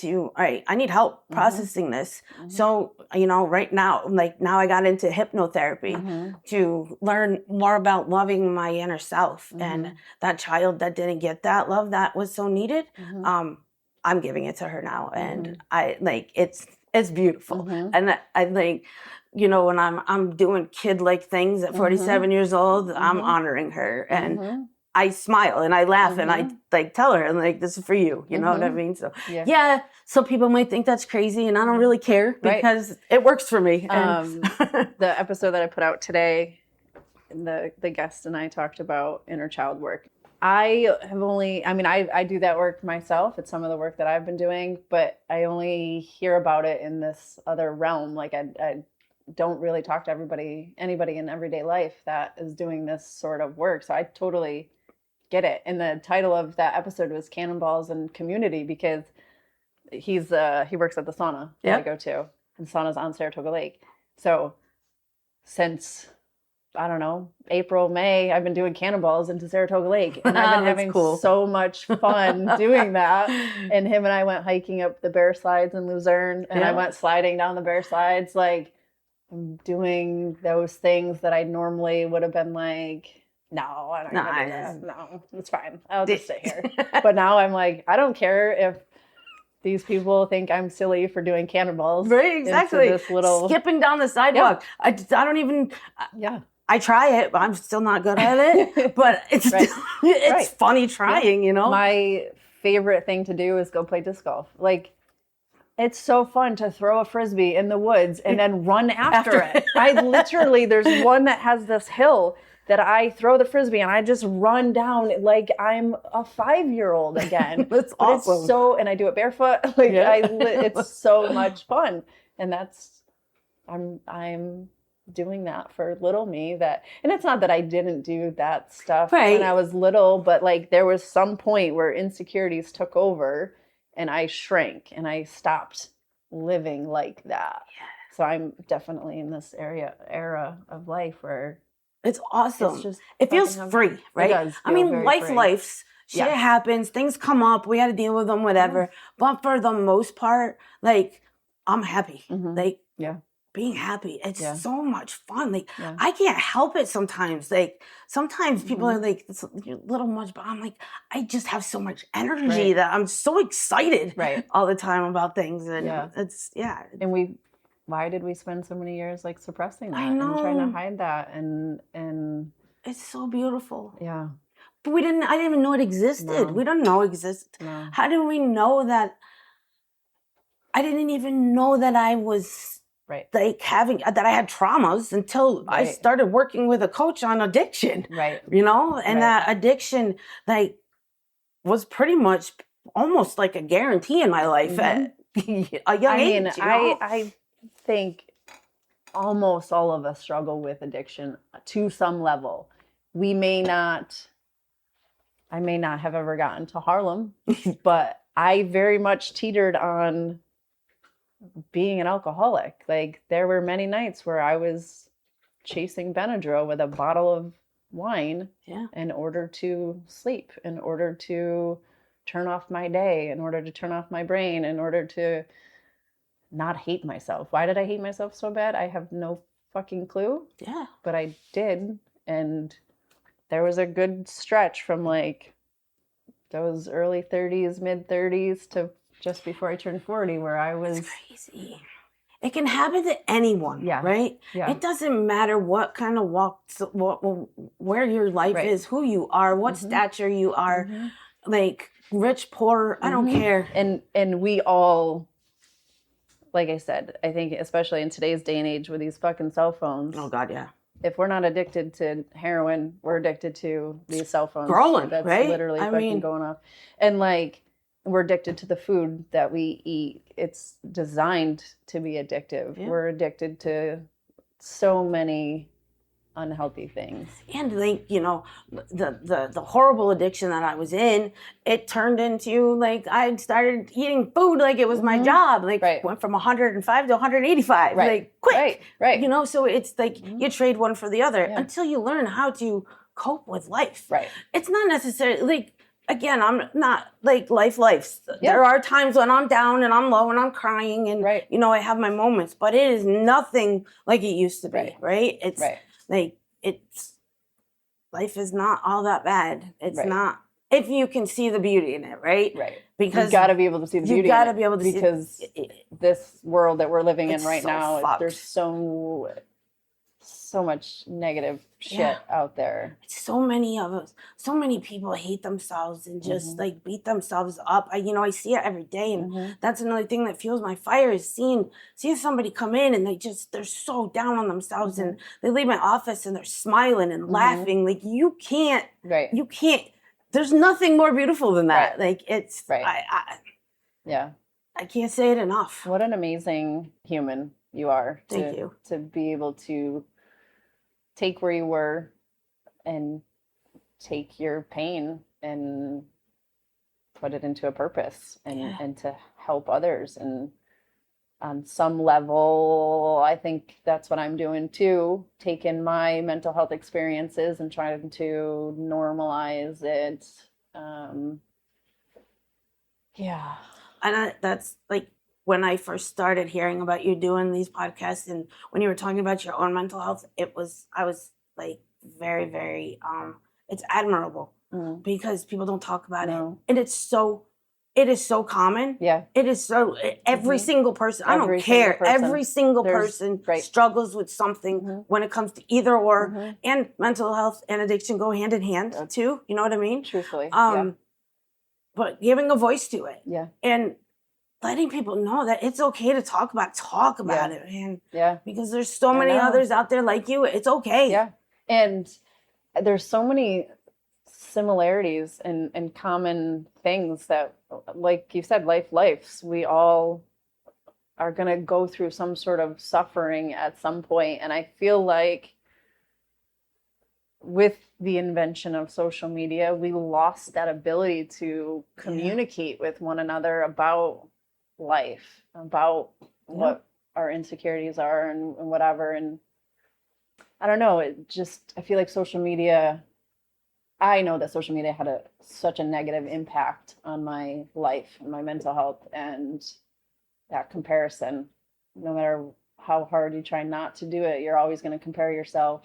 help processing this. So, you know, right now, like now I got into hypnotherapy to learn more about loving my inner self, and that child that didn't get that love that was so needed. I'm giving it to her now, and I like it's beautiful. And I like, you know, when I'm doing kid-like things at 47 years old, I'm honoring her, and I smile and I laugh and I like tell her, and like, this is for you. You know what I mean? So yeah. So people might think that's crazy, and I don't really care because it works for me. And the episode that I put out today, the guest and I talked about inner child work. I do that work myself. It's some of the work that I've been doing, but I only hear about it in this other realm. Like I don't really talk to anybody in everyday life that is doing this sort of work. So I totally get it. And the title of that episode was Cannonballs and Community, because he works at the sauna that I go to, and sauna's on Saratoga Lake. So since, I don't know, April, May, I've been doing cannonballs into Saratoga Lake, and I've been having so much fun doing that. And him and I went hiking up the bear slides in Luzerne, and I went sliding down the bear slides. Like, I'm doing those things that I normally would have been like, no, I don't do that. No, it's fine. I'll just sit here. But now I'm like, I don't care if these people think I'm silly for doing cannonballs. Right, exactly. This little skipping down the sidewalk. I don't even. I try it, but I'm still not good at it. But it's it's funny trying, you know? My favorite thing to do is go play disc golf. Like, it's so fun to throw a Frisbee in the woods and then run after it. There's one that has this hill that I throw the Frisbee and I just run down like I'm a 5-year-old again. That's awesome. And I do it barefoot. Like it's so much fun. And I'm doing that for little me, and it's not that I didn't do that stuff when I was little, but like there was some point where insecurities took over and I shrank and I stopped living like that. So I'm definitely in this era of life where it's awesome. It feels free, right? It does feel I mean, free. life's shit happens, things come up, we got to deal with them, whatever. But for the most part, like, I'm happy. Like, being happy, it's so much fun. Like, I can't help it sometimes. Like, sometimes people are like, it's a little much, but I'm like, I just have so much energy that I'm so excited all the time about things. And it's, And why did we spend so many years like suppressing that and trying to hide that? And it's so beautiful. Yeah. But I didn't even know it existed. No. We don't know it existed. No. How did we know that? I didn't even know that I was like that I had traumas until I started working with a coach on addiction. Right. You know, and that addiction like was pretty much almost like a guarantee in my life at a young age. You know? I think almost all of us struggle with addiction to some level. I may not have ever gotten to Harlem, but I very much teetered on being an alcoholic. Like, there were many nights where I was chasing Benadryl with a bottle of wine in order to sleep, in order to turn off my day, in order to turn off my brain, in order to not hate myself. Why did I hate myself so bad? I have no fucking clue. Yeah. But I did. And there was a good stretch from like those early 30s, mid 30s to just before I turned 40 where I was crazy. it can happen to anyone, Yeah. right? Yeah. It doesn't matter what kind of where your life Right. is, who you are, what stature you are, like rich, poor, I don't care. And we all, like I said, I think especially in today's day and age with these fucking cell phones. Oh God, yeah. If we're not addicted to heroin, we're addicted to these cell phones. Scrolling, That's right? literally fucking going off. And like, we're addicted to the food that we eat. It's designed to be addictive. Yeah. We're addicted to so many unhealthy things. And like, you know, the horrible addiction that I was in, it turned into like I started eating food like it was my job. Like went from 105 to 185. Like quick. Right. You know, so it's like you trade one for the other until you learn how to cope with life. Right. It's not necessarily like, again, I'm not like life. There are times when I'm down and I'm low and I'm crying and, you know, I have my moments, but it is nothing like it used to be, right? It's like, life is not all that bad. It's not, if you can see the beauty in it, right? Right. Because you got to be able to see the beauty you got to be able to see because this world that we're living in right now, there's so much negative shit out there. So many of us, so many people hate themselves and just like beat themselves up. I see it every day, and that's another thing that fuels my fire is seeing somebody come in and they're so down on themselves and they leave my office and they're smiling and laughing. Like you can't. There's nothing more beautiful than that. Like it's I can't say it enough. What an amazing human you are. Thank you. To be able to take where you were and take your pain and put it into a purpose and to help others. And on some level, I think that's what I'm doing too, taking my mental health experiences and trying to normalize it. And that's like, when I first started hearing about you doing these podcasts and when you were talking about your own mental health, I was like very, very, it's admirable because people don't talk about it. And it is so common. Yeah. It is so, every single person, I don't care. Every single person struggles with something when it comes to either or, and mental health and addiction go hand in hand too. You know what I mean? Truthfully. But giving a voice to it. Yeah. And letting people know that it's okay to talk about it, man. Yeah. Because there's so many others out there like you. It's okay. Yeah. And there's so many similarities and common things that, like you said, lives. We all are going to go through some sort of suffering at some point. And I feel like with the invention of social media, we lost that ability to communicate with one another about life, about what our insecurities are and whatever. And I don't know, I feel like social media, I know that social media had such a negative impact on my life and my mental health, and that comparison, no matter how hard you try not to do it, you're always going to compare yourself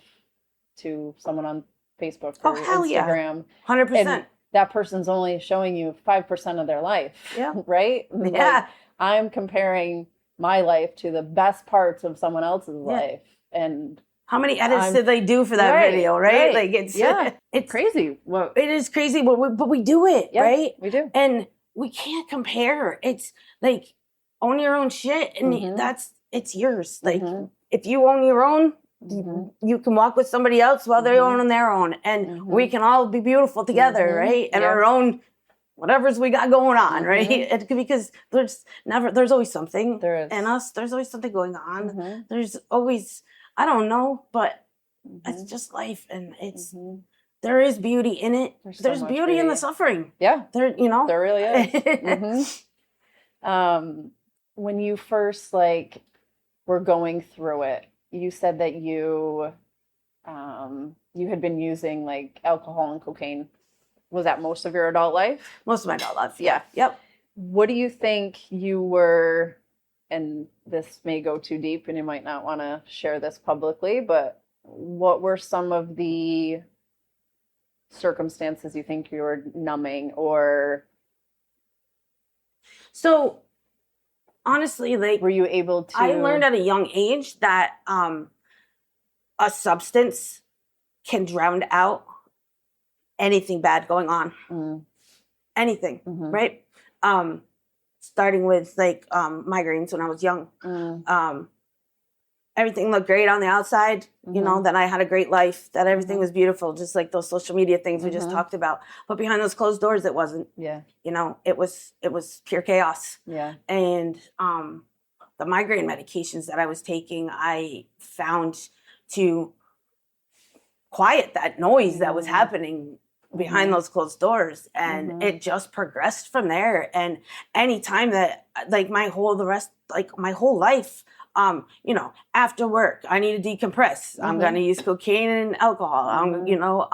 to someone on Facebook or Instagram. 100%. And that person's only showing you 5% of their life. Yeah. Right? Yeah. Like, I'm comparing my life to the best parts of someone else's life. And how many edits did they do for that video, right? Like it's crazy. Well, it is crazy, but we do it, right? We do. And we can't compare. It's like own your own shit and it's yours. Like if you own your own, you can walk with somebody else while they own their own, and we can all be beautiful together, right? And our own whatever's we got going on, right? Because there's always something in us. There's always something going on. There's always, I don't know, but it's just life, and it's there is beauty in it. There's beauty in the suffering. Yeah, there really is. When you first were going through it, you said that you had been using alcohol and cocaine. Was that most of your adult life? Most of my adult life, yeah. Yep. What do you think you were, and this may go too deep and you might not want to share this publicly, but what were some of the circumstances you think you were numbing or? So honestly, like, were you able to? I learned at a young age that a substance can drown out anything bad going on. Anything, right? Starting with like migraines when I was young. Everything looked great on the outside, you know, that I had a great life, that everything was beautiful, just like those social media things we just talked about. But behind those closed doors, it wasn't. Yeah. You know, it was pure chaos. Yeah. And the migraine medications that I was taking, I found to quiet that noise that was happening behind those closed doors. And it just progressed from there. And anytime that, like, my whole life, you know, after work, I need to decompress. I'm going to use cocaine and alcohol. You know,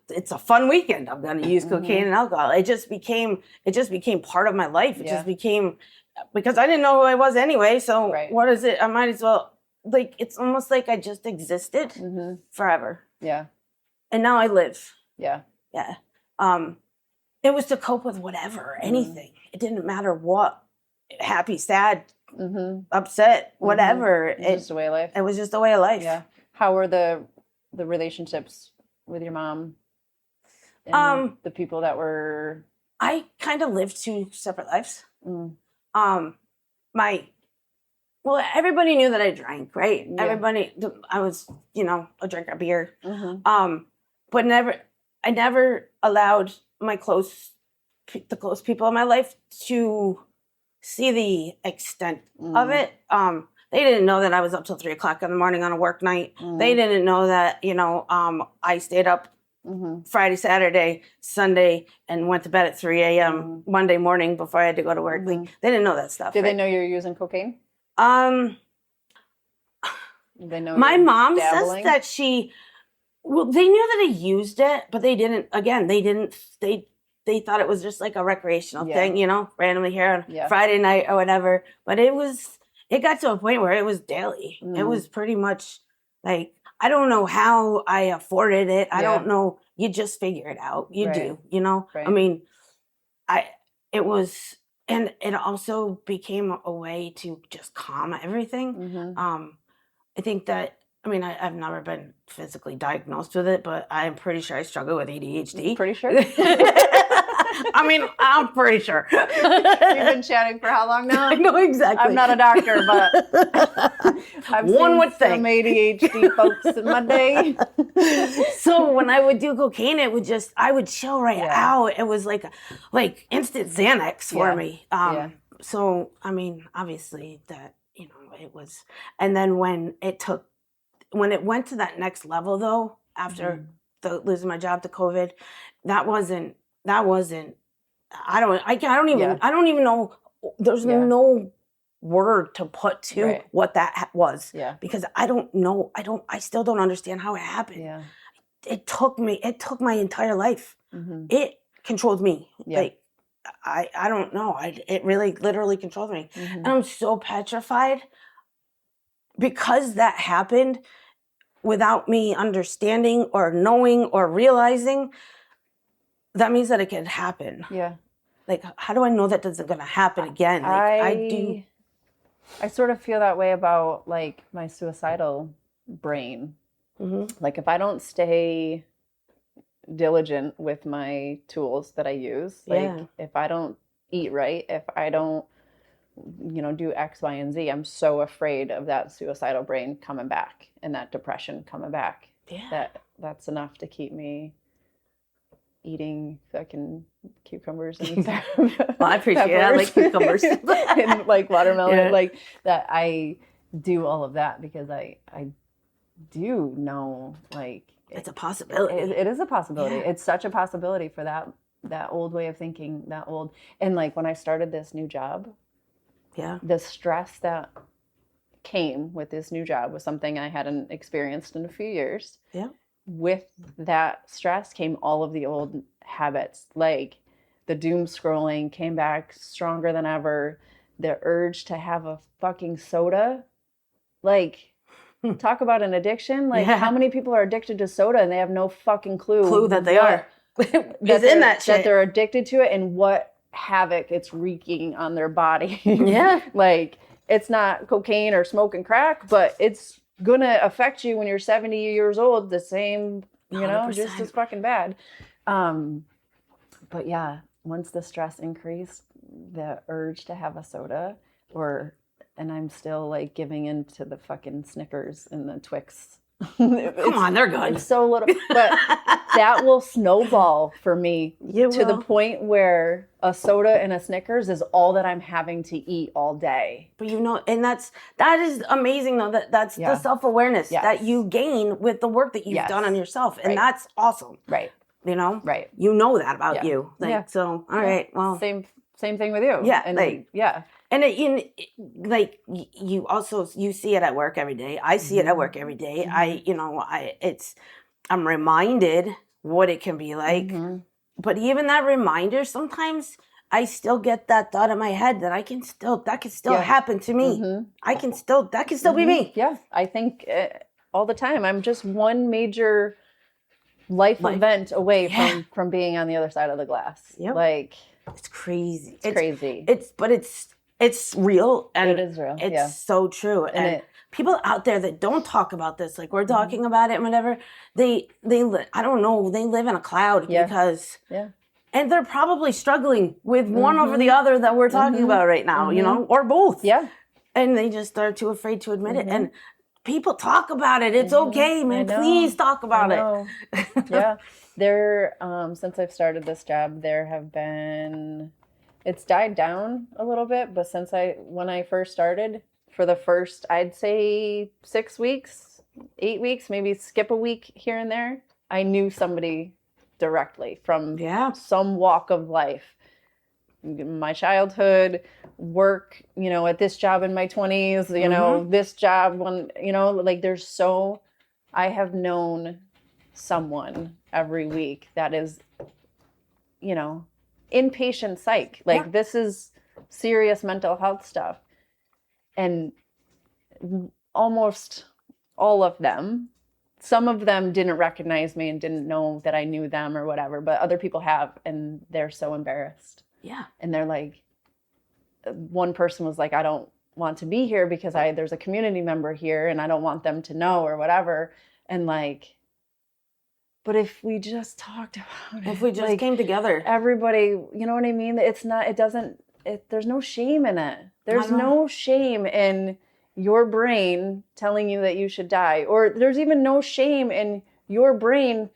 it's a fun weekend. I'm going to use cocaine and alcohol. It just became part of my life. It just became, because I didn't know who I was anyway. So what is it? I might as well, like, it's almost like I just existed forever. Yeah. And now I live. Yeah. Yeah. It was to cope with whatever, anything. It didn't matter what, happy, sad, upset, whatever. It was just a way of life. It was just a way of life. Yeah. How were the relationships with your mom and the people that were? I kind of lived two separate lives. Everybody knew that I drank, right? Yeah. I was, you know, a drinker of beer. But I never allowed the close people in my life to see the extent of it. They didn't know that I was up till 3 o'clock in the morning on a work night. They didn't know that, you know, I stayed up Friday, Saturday, Sunday, and went to bed at 3 a.m. Monday morning before I had to go to work. Like, they didn't know that stuff. Did they know you were using cocaine? They know my mom dabbling? Says that they knew that I used it, but they didn't, they thought it was just like a recreational thing, you know, randomly here on Friday night or whatever. But it got to a point where it was daily. It was pretty much like, I don't know how I afforded it. I don't know. You just figure it out. You do, you know? I mean, and it also became a way to just calm everything. I think that, I mean, I've never been physically diagnosed with it, but I'm pretty sure I struggle with ADHD. Pretty sure? I mean, I'm pretty sure. You've been chatting for how long now? I know exactly. I'm not a doctor, but I've seen some ADHD folks in my day. So when I would do cocaine, I would chill out. It was like instant Xanax for me. So, I mean, obviously that, you know, it was, and then when it went to that next level though, after losing my job to COVID, I don't even know, there's no word to put to what that was. Yeah. Because I don't know, I still don't understand how it happened. Yeah. It took my entire life. It controlled me. Yeah. Like, I don't know. It really literally controlled me. And I'm so petrified because that happened without me understanding or knowing or realizing. That means that it could happen. Yeah. Like, how do I know that isn't going to happen again? Like, I do. I sort of feel that way about like my suicidal brain. Like, if I don't stay diligent with my tools that I use, like if I don't eat right, if I don't, you know, do X, Y, and Z, I'm so afraid of that suicidal brain coming back and that depression coming back. Yeah. That's enough to keep me eating fucking cucumbers and well, I appreciate it. I like cucumbers and like watermelon, like that. I do all of that because I do know, like, it's a possibility. It is a possibility. Yeah. It's such a possibility for that old way of thinking, and like when I started this new job, the stress that came with this new job was something I hadn't experienced in a few years. Yeah. With that stress came all of the old habits, like the doom scrolling came back stronger than ever. The urge to have a fucking soda, like, talk about an addiction. Like, how many people are addicted to soda and they have no fucking clue that they are. That they're addicted to it and what havoc it's wreaking on their body. Yeah. Like, it's not cocaine or smoking crack, but it's gonna affect you when you're 70 years old the same, you know, 100%. just as fucking bad. But yeah, once the stress increased, the urge to have a soda, and I'm still like giving in to the fucking Snickers and the Twix. Come on, they're good. It's so little, but that will snowball for me You to the will. point where a soda and a Snickers is all that I'm having to eat all day. But you know, and that is amazing though. That's Yeah. the self-awareness Yes. that you gain with the work that you've Yes. done on yourself, and Right. that's awesome. Right. You know, Right. You know that about Yeah. you. Like, Yeah. so, all right, well, Same thing with you. Yeah, And like- yeah. and like you also you see it at work every day. I see it at work every day. I'm reminded what it can be like. Mm-hmm. But even that reminder, sometimes I still get that thought in my head that that can still Yeah. happen to me. Mhm. That can still be me. Yeah, I think all the time. I'm just one major life event away Yeah. from being on the other side of the glass. Yep. Like, It's crazy. it's crazy. It's real, and It is real. It's Yeah. so true. And people out there that don't talk about this, like we're talking about it and whatever, they I don't know, they live in a cloud Yeah. because Yeah. and they're probably struggling with one over the other that we're talking about right now, you know, or both. Yeah. And they just are too afraid to admit it. And people talk about it. It's okay, man. know. Please talk about I it. know. Yeah. There, since I've started this job, there have been, it's died down a little bit, but when I first started, for the first, I'd say 6 weeks, 8 weeks, maybe skip a week here and there, I knew somebody directly from some walk of life. My childhood, work, you know, at this job in my 20s, you know, this job when, you know, like I have known someone every week that is, you know, inpatient psych. Like this is serious mental health stuff. And almost all of them, some of them didn't recognize me and didn't know that I knew them or whatever, but other people have, and they're so embarrassed. Yeah. And they're like, one person was like, I don't want to be here because there's a community member here and I don't want them to know or whatever. And like, but if we just talked about it, If we just like, came together. everybody, you know what I mean? There's no shame in it. There's no shame in your brain telling you that you should die. Or there's even no shame in your brain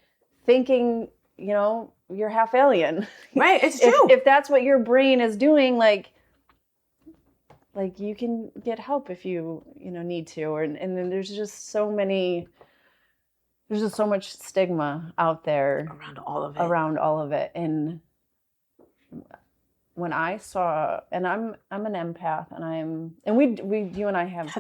thinking, you know, you're half alien. Right, it's true. If that's what your brain is doing, like you can get help if you need to. And then there's just so much stigma out there Around all of it. And when I saw, and I'm an empath, and we you and I have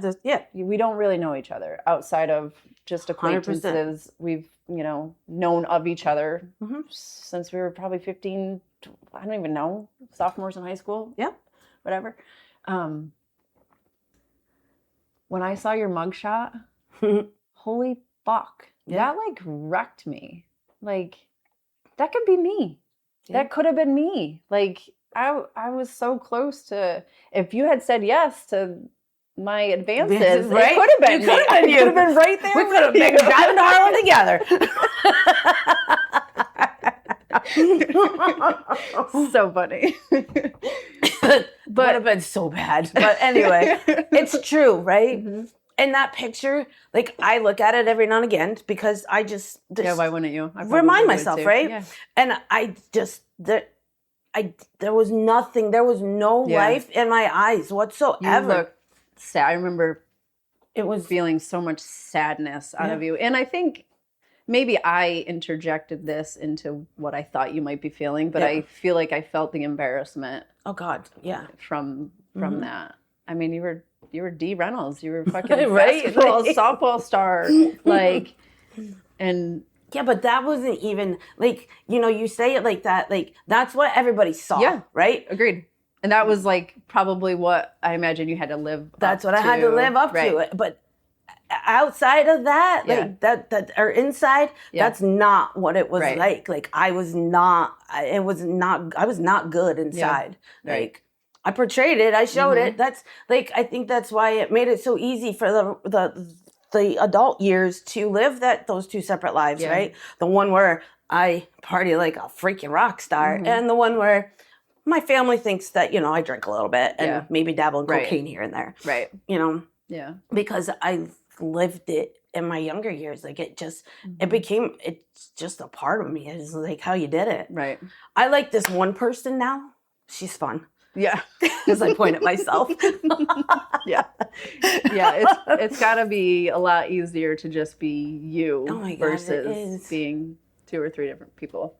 we don't really know each other outside of just acquaintances. 100%. We've known of each other since we were probably 15. I don't even know, sophomores in high school. Yeah, whatever. When I saw your mugshot, holy fuck, that like wrecked me. Like that could be me. Yeah. That could have been me. Like I was so close to. If you had said yes to my advances, right? It could have been. You could have been you. Could have been right there. We could have been driving to Harlem together. So funny. Would have been so bad. But anyway, it's true, right? Mm-hmm. And that picture, like I look at it every now and again because I just why wouldn't you? I remind myself, right? Yeah. And there was nothing, there was no life in my eyes whatsoever. You look sad. I remember it was feeling so much sadness out of you. And I think maybe I interjected this into what I thought you might be feeling, but I feel like I felt the embarrassment. Oh God, yeah. From that. I mean, you were Dee Reynolds. You were fucking right? basketball, softball star. Like, and yeah, but that wasn't even like, you say it like that, like that's what everybody saw. Yeah. Right? Agreed. And that was like probably what I imagine you had to live That's up what I had to live up right. to. But outside of that, like that or inside, that's not what it was like. Like I was not good inside. Like I portrayed it, I showed it. That's like, I think that's why it made it so easy for the adult years to live those two separate lives, right? The one where I party like a freaking rock star, and the one where my family thinks that, you know, I drink a little bit and maybe dabble in cocaine here and there. Right. You know? Yeah. Because I lived it in my younger years. Like it's just a part of me. It's like how you did it. Right. I like this one person now. She's fun. Yeah. Because I point at myself. Yeah. It's got to be a lot easier to just be you versus being 2 or 3 different people.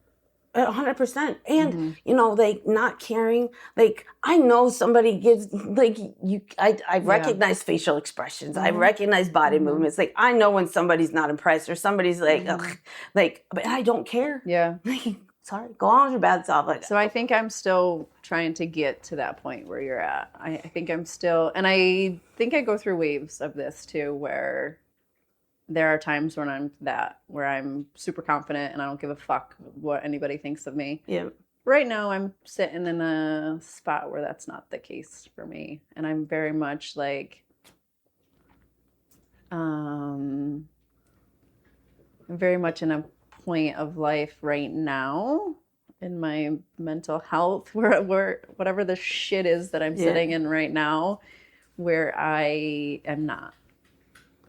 100%. And, you know, like not caring, like I know somebody gives, like I recognize facial expressions. I recognize body movements. Like I know when somebody's not impressed or somebody's like, ugh, like, but I don't care. Yeah. Sorry, go on with your bad self. Like, so I think I'm still trying to get to that point where you're at. I think I'm still, and I think I go through waves of this too, where there are times when where I'm super confident and I don't give a fuck what anybody thinks of me. Yeah. Right now I'm sitting in a spot where that's not the case for me. And I'm very much like, I'm very much in a point of life right now in my mental health where whatever the shit is that I'm sitting in right now, where I am not.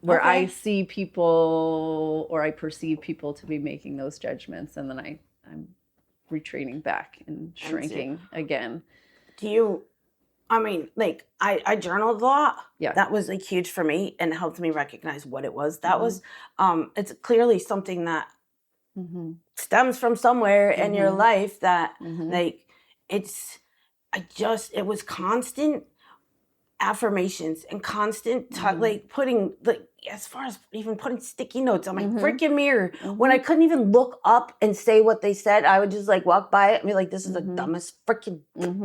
Where I see people or I perceive people to be making those judgments, and then I'm retreating back and shrinking again. I mean, like I journaled a lot. Yeah. That was like huge for me and helped me recognize what it was. That was, it's clearly something that stems from somewhere in your life that like, it was constant affirmations and constant like putting like as far as even putting sticky notes on my freaking mirror when I couldn't even look up and say what they said. I would just like walk by it and be like, this is the dumbest freaking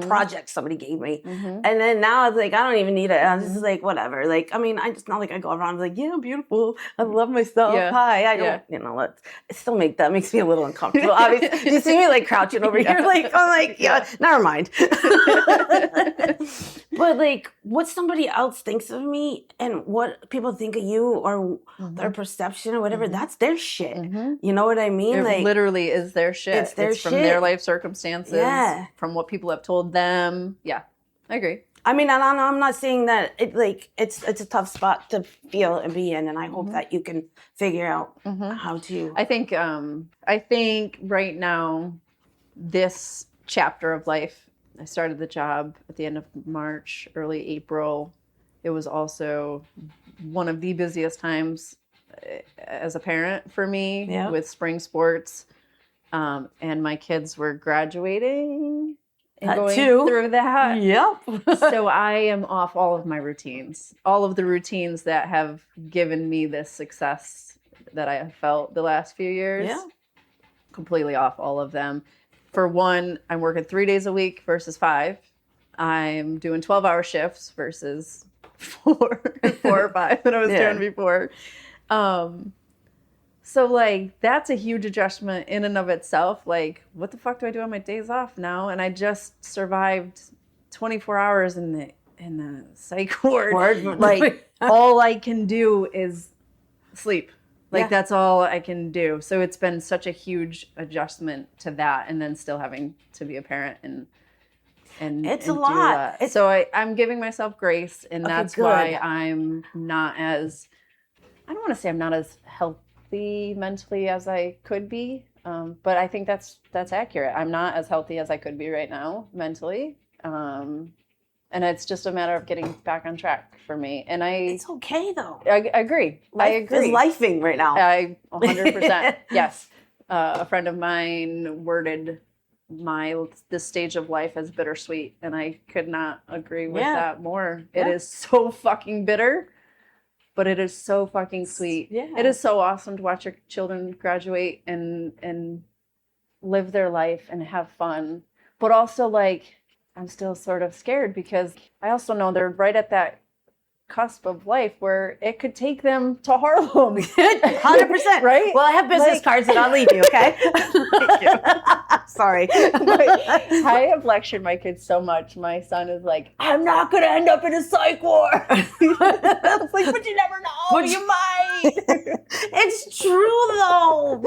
project somebody gave me. And then now it's like I don't even need it. I'm just like whatever. Like I mean, I just not like I go around like, yeah, I'm beautiful, I love myself. Hi. I don't you know, it still that makes me a little uncomfortable. Obviously you see me like crouching over here like I'm like never mind. But like what somebody else thinks of me and what people think of you or their perception or whatever, that's their shit. You know what I mean? It like literally is their shit. It's their from their life circumstances, from what people have told them. Yeah, I agree. I mean, I'm not saying that it's a tough spot to feel and be in, and I hope that you can figure out how to. I think right now, this chapter of life, I started the job at the end of March, early April. It was also one of the busiest times as a parent for me with spring sports. And my kids were graduating and going through that. Yep. So I am off all of my routines, all of the routines that have given me this success that I have felt the last few years. Yeah. Completely off all of them. For one, I'm working 3 days a week versus 5. I'm doing 12-hour shifts versus 4 or 5 that I was doing before. So like that's a huge adjustment in and of itself. Like, what the fuck do I do on my days off now? And I just survived 24 hours in the psych ward. Like all I can do is sleep. Like that's all I can do. So it's been such a huge adjustment to that, and then still having to be a parent and it's a lot. So I'm giving myself grace, and that's why I'm not as, I don't want to say I'm not as healthy mentally as I could be, but I think that's accurate. I'm not as healthy as I could be right now mentally, and it's just a matter of getting back on track for me. And it's okay though. I agree. I agree. It's lifing right now. 100%. Yes. A friend of mine worded this stage of life as bittersweet, and I could not agree with that more. It is so fucking bitter, but it is so fucking sweet. Yeah. It is so awesome to watch your children graduate and live their life and have fun. But also, like, I'm still sort of scared because I also know they're right at that cusp of life where it could take them to Harlem. 100%. Right? Well, I have business cards that I'll leave you, okay? Sorry. I have lectured my kids so much. My son is like, I'm not going to end up in a psych ward. It's like, but you never know. But you might. It's true, though.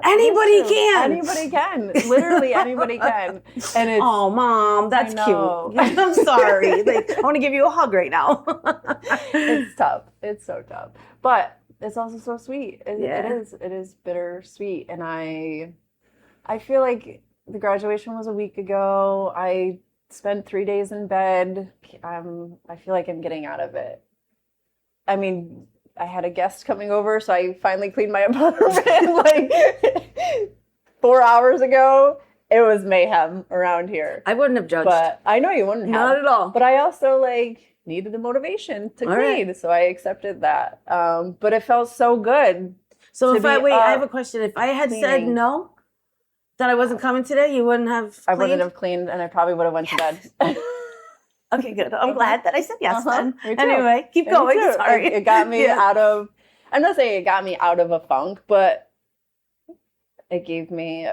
Anybody can. Anybody can. Literally anybody can. And it's, oh, Mom, that's cute. I'm sorry. Like, I want to give you a hug right now. It's tough. It's so tough. But it's also so sweet. It is bittersweet. And I feel like the graduation was a week ago. I spent 3 days in bed. I feel like I'm getting out of it. I mean, I had a guest coming over, so I finally cleaned my apartment like 4 hours ago. It was mayhem around here. I wouldn't have judged. But I know you wouldn't have. Not at all. But I also needed the motivation to clean, right. So I accepted that. But it felt so good. So I have a question. If I had said no, that I wasn't coming today, you wouldn't have cleaned? I wouldn't have cleaned, and I probably would have went to bed. Okay, good. I'm glad that I said yes then. Anyway, keep going. Sorry. It got me out of, I'm not saying it got me out of a funk, but it gave me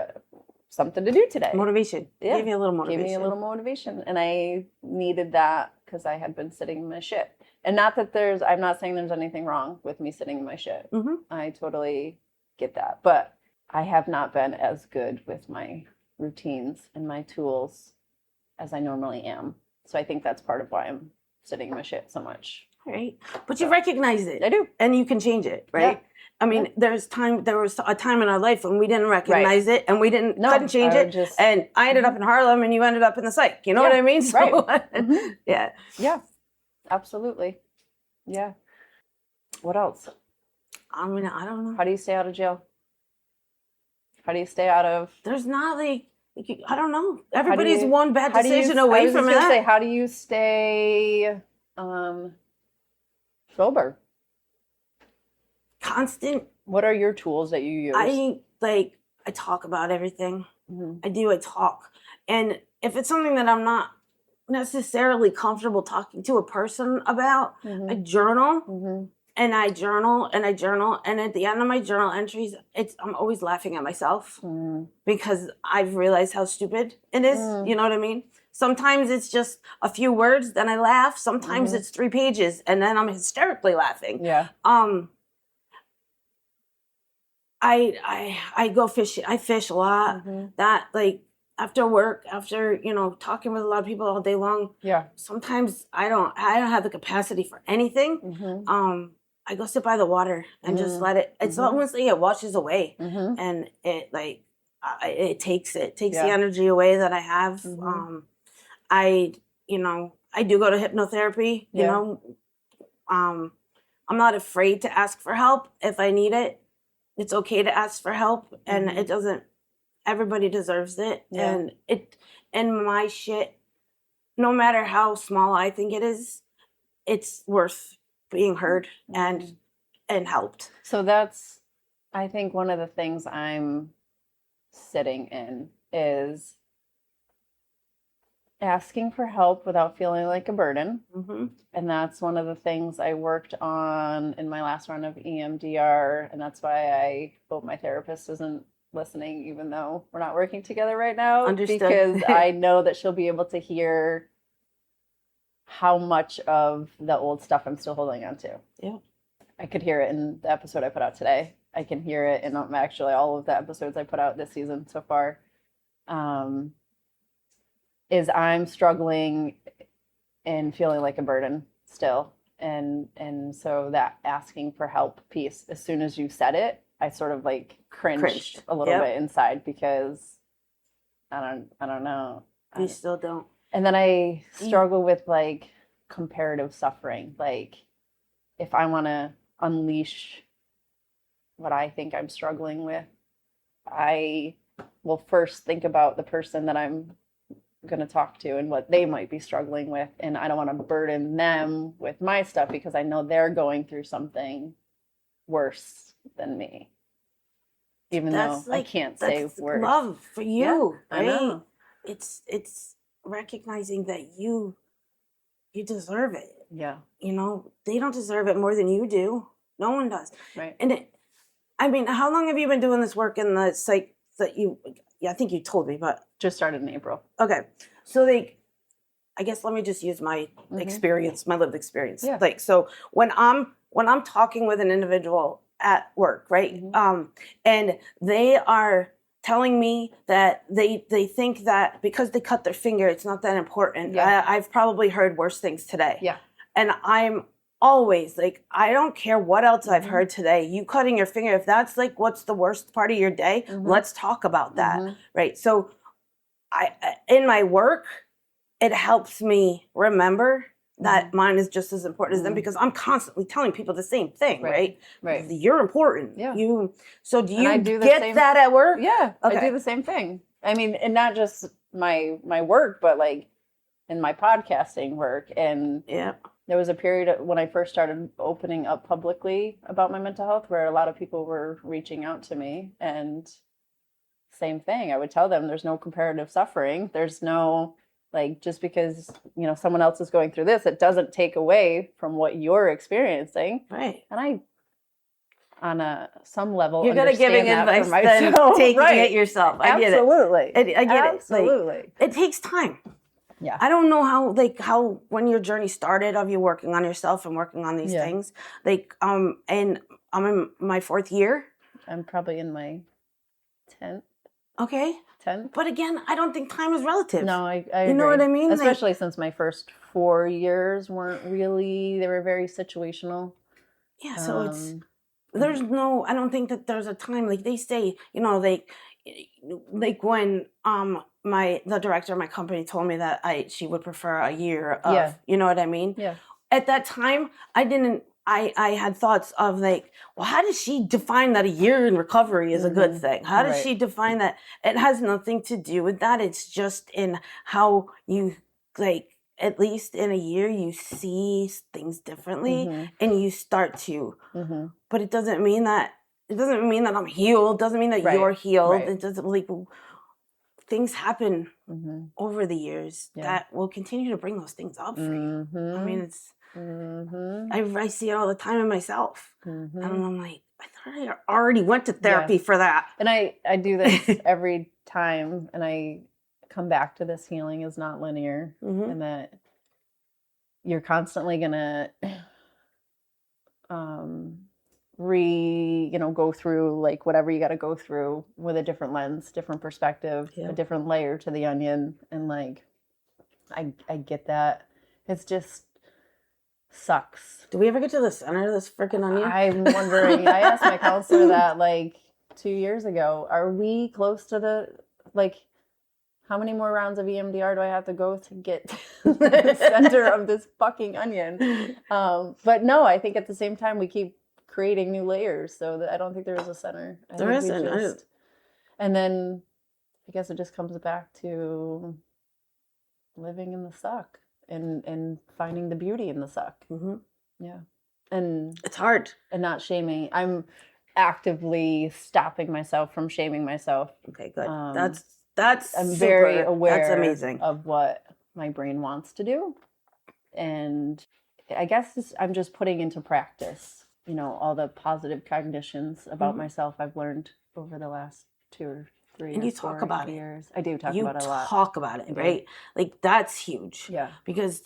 something to do today. Motivation. Yeah. Gave me a little motivation. Gave me a little motivation. And I needed that because I had been sitting in my shit. And not that I'm not saying there's anything wrong with me sitting in my shit. Mm-hmm. I totally get that. But I have not been as good with my routines and my tools as I normally am. So I think that's part of why I'm sitting in my shit so much. Right. But you recognize it. I do. And you can change it, right? Yeah. I mean, there was a time in our life when we didn't recognize it and we couldn't change it. And I ended up in Harlem and you ended up in the psych. You know what I mean? So, right. Yeah. Yeah. Absolutely. Yeah. What else? I mean, I don't know. How do you stay out of jail? How do you stay out of... There's not I don't know. Everybody's one bad decision away from that. How do you stay sober? Constant. What are your tools that you use? I talk about everything. Mm-hmm. I talk. And if it's something that I'm not necessarily comfortable talking to a person about, I journal. Mm-hmm. And I journal and I journal. And at the end of my journal entries, I'm always laughing at myself because I've realized how stupid it is. You know what I mean? Sometimes it's just a few words, then I laugh. Sometimes it's 3 pages, and then I'm hysterically laughing. Yeah. I go fishing. I fish a lot. That after work, after talking with a lot of people all day long. Yeah. Sometimes I don't have the capacity for anything. I go sit by the water and just let it. It's almost like it washes away, and it takes the energy away that I have. I do go to hypnotherapy. You know, I'm not afraid to ask for help if I need it. It's okay to ask for help, and it doesn't. Everybody deserves it, and my shit, no matter how small I think it is, it's worth being heard and helped. So that's, I think, one of the things I'm sitting in is asking for help without feeling like a burden. And that's one of the things I worked on in my last round of EMDR. And that's why I hope my therapist isn't listening, even though we're not working together right now. Understood. Because I know that she'll be able to hear how much of the old stuff I'm still holding on to. Yeah. I could hear it in the episode I put out today. I can hear it in actually all of the episodes I put out this season so far. Is I'm struggling and feeling like a burden still. And so that asking for help piece, as soon as you said it, I sort of cringed a little bit inside because I don't know. You still don't. And then I struggle with comparative suffering. If I want to unleash what I think I'm struggling with, I will first think about the person that I'm going to talk to and what they might be struggling with. And I don't want to burden them with my stuff because I know they're going through something worse than me. Even though I can't say worse. Love for you, right? I know. It's recognizing that you you deserve it. Yeah. You know, they don't deserve it more than you do. No one does. Right. And I mean, how long have you been doing this work in the psych that you, I think you told me, but. Just started in April. Okay. So I guess let me just use my experience, my lived experience. Yeah. Like, so when I'm talking with an individual at work, right? And they are telling me that they think that because they cut their finger, it's not that important. Yeah. I've probably heard worse things today. Yeah. And I'm always like, I don't care what else I've heard today. You cutting your finger, if that's like what's the worst part of your day, let's talk about that. Right. So in my work, it helps me remember that mine is just as important as them, because I'm constantly telling people the same thing, right? Right. You're important. Yeah. So do you do get that at work? Yeah. Okay. I do the same thing. I mean, and not just my work, but like in my podcasting work. And there was a period when I first started opening up publicly about my mental health where a lot of people were reaching out to me, and same thing. I would tell them there's no comparative suffering. There's no, like, just because, you know, someone else is going through this, it doesn't take away from what you're experiencing. Right. And I, on some level, you're good at giving advice than taking it yourself. I get it. Absolutely. I get it. Absolutely. Like, it takes time. Yeah. I don't know how when your journey started of you working on yourself and working on these things. Like, and I'm in my 4th year. I'm probably in my 10th. Okay. 10th. But again, I don't think time is relative. No, I you know agree. what I mean? Especially since my first 4 years weren't really, they were very situational. Yeah, so it's, there's no, I don't think that there's a time, like they say, you know, like when the director of my company told me that she would prefer a year of, you know what I mean? Yeah. At that time, I had thoughts of like, well, how does she define that a year in recovery is a good thing? How does she define that? It has nothing to do with that. It's just in how you, like, at least in a year, you see things differently and you start to. But it doesn't mean that I'm healed. It doesn't mean that you're healed. It doesn't, like, things happen over the years that will continue to bring those things up for you. I mean, it's, I see it all the time in myself. And I'm like, I thought I already went to therapy for that. And I do this every time, and I come back to this: healing is not linear, and that you're constantly gonna go through, like, whatever you got to go through with a different lens, different perspective, a different layer to the onion. And like, I get that. It's just sucks. Do we ever get to the center of this freaking onion? I'm wondering. I asked my counselor that like 2 years ago. Are we close to the, like, how many more rounds of EMDR do I have to go to get to the center of this fucking onion? But no, I think at the same time we keep creating new layers, so that I don't think there is a center. There isn't. And then I guess it just comes back to living in the suck and finding the beauty in the suck. Yeah. And it's hard. And not shaming. I'm actively stopping myself from shaming myself. Okay, good. That's I'm super, very aware that's amazing. of what my brain wants to do. And I guess I'm just putting into practice, you know, all the positive cognitions about myself I've learned over the last 2 or 3 and you talk about years. I do talk about it a lot. You talk about it, right? Like, that's huge. Yeah. Because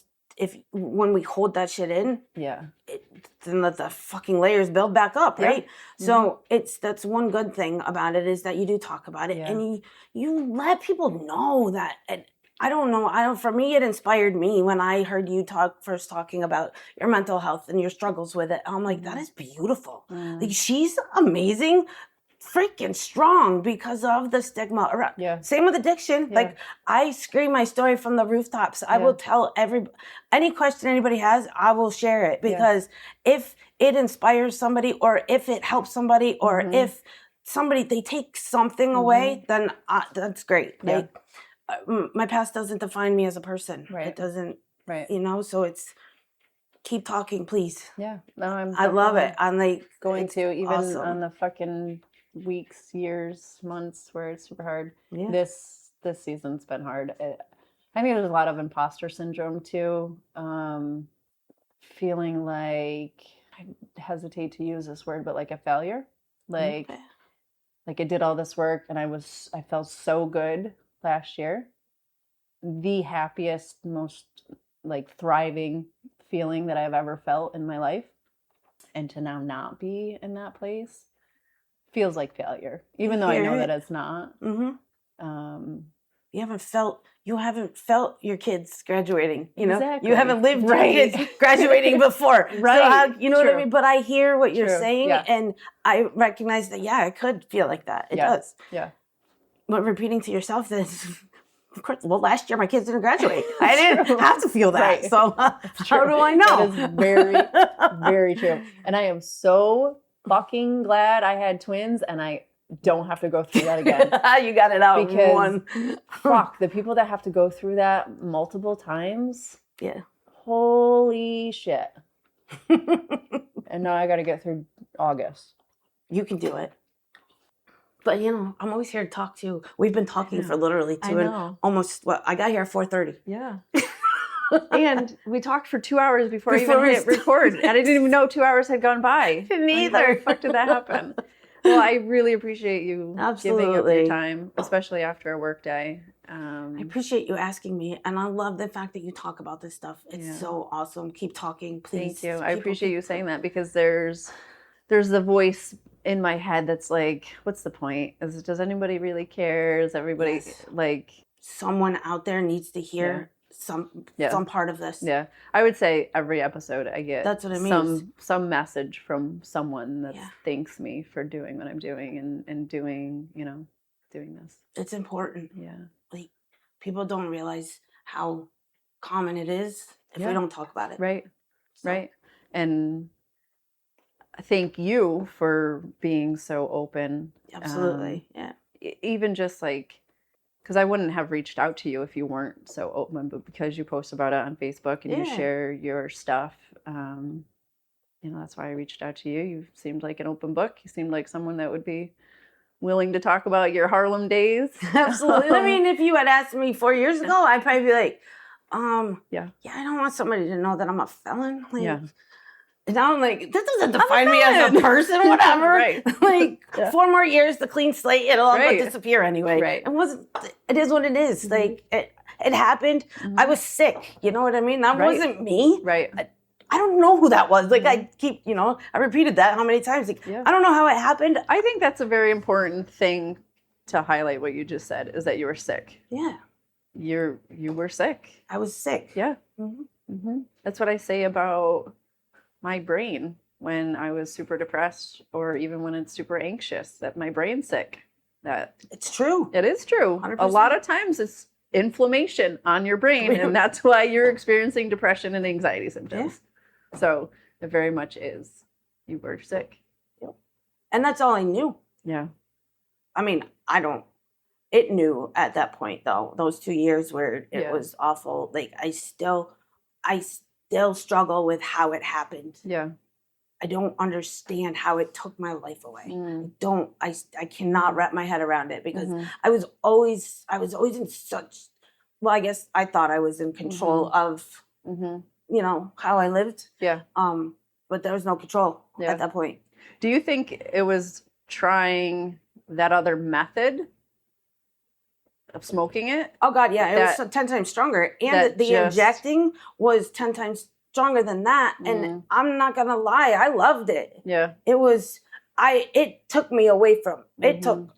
when we hold that shit in, then the fucking layers build back up, right? So that's one good thing about it, is that you do talk about it, and you let people know that. And I don't know. For me, it inspired me when I heard you first talking about your mental health and your struggles with it. I'm like, that is beautiful. Like, she's amazing, freaking strong because of the stigma around. Same with addiction. Like, I scream my story from the rooftops. I will tell any question anybody has, I will share it, because if it inspires somebody, or if it helps somebody, or if somebody, they take something away, then that's great. Like, my past doesn't define me as a person. It doesn't, you know, so it's, keep talking, please. Yeah. No, I love it. I'm like, going to, even awesome. on the fucking weeks, years, months where it's super hard. Yeah. This season's been hard. I think there's a lot of imposter syndrome too. Feeling like, I hesitate to use this word, but like a failure. Like I did all this work and I felt so good last year. The happiest, most like thriving feeling that I've ever felt in my life. And to now not be in that place feels like failure, even though I know that it's not. You haven't felt your kids graduating, you know? Exactly. You haven't lived your kids graduating before. Right. So you know what I mean? But I hear what you're saying, Yeah. and I recognize that, yeah, it could feel like that. It does. Yeah. But repeating to yourself that, of course, well, last year my kids didn't graduate. I didn't have to feel that. Right. So how do I know? That is very, very true. And I am so fucking glad I had twins and I don't have to go through that again. You got it out because one. Fuck, the people that have to go through that multiple times. Yeah. Holy shit. And now I got to get through August. You can do it. But, you know, I'm always here to talk to you. We've been talking for literally almost, I got here at 4:30. Yeah. And we talked for 2 hours before I even hit record. And I didn't even know 2 hours had gone by. Didn't either. How the fuck did that happen? Well, I really appreciate you giving up your time, especially after a work day. I appreciate you asking me. And I love the fact that you talk about this stuff. It's so awesome. Keep talking, please. Thank you. I appreciate you saying that because there's the voice in my head that's like, what's the point? Does anybody really care? Is everybody like... Someone out there needs to hear some part of this. Yeah. I would say every episode I get that's what it means. Some message from someone that thanks me for doing what I'm doing and doing, doing this. It's important. Yeah. Like, people don't realize how common it is if we don't talk about it. Right. So. Right. And thank you for being so open. Absolutely. Yeah. Even just like, because I wouldn't have reached out to you if you weren't so open, but because you post about it on Facebook and you share your stuff, that's why I reached out to you. You seemed like an open book. You seemed like someone that would be willing to talk about your Harlem days. Absolutely. I mean, if you had asked me 4 years ago, I'd probably be like, I don't want somebody to know that I'm a felon. Like, and now I'm like, that doesn't define me as a person, whatever. Right. Like, 4 more years, the clean slate, it'll all disappear anyway. Right. It is what it is. Like, it happened. I was sick. You know what I mean? That wasn't me. Right. I don't know who that was. Like, I keep, I repeated that how many times. Like, I don't know how it happened. I think that's a very important thing to highlight what you just said, is that you were sick. Yeah. You were sick. I was sick. Yeah. That's what I say about my brain when I was super depressed, or even when it's super anxious, that my brain's sick. That it's true. It is true. 100%. A lot of times it's inflammation on your brain, and that's why you're experiencing depression and anxiety symptoms. Yeah. So it very much is. You were sick. Yep. And that's all I knew. Yeah. I mean, it knew at that point though, those 2 years where it was awful. Like, I still struggle with how it happened. Yeah. I don't understand how it took my life away. I cannot wrap my head around it, because I was always in such, well, I guess I thought I was in control of, how I lived. Yeah. But there was no control at that point. Do you think it was trying that other method of smoking it? Oh God, yeah. It was 10 times stronger. And the injecting was 10 times stronger than that. And I'm not gonna lie, I loved it. Yeah. It took me away from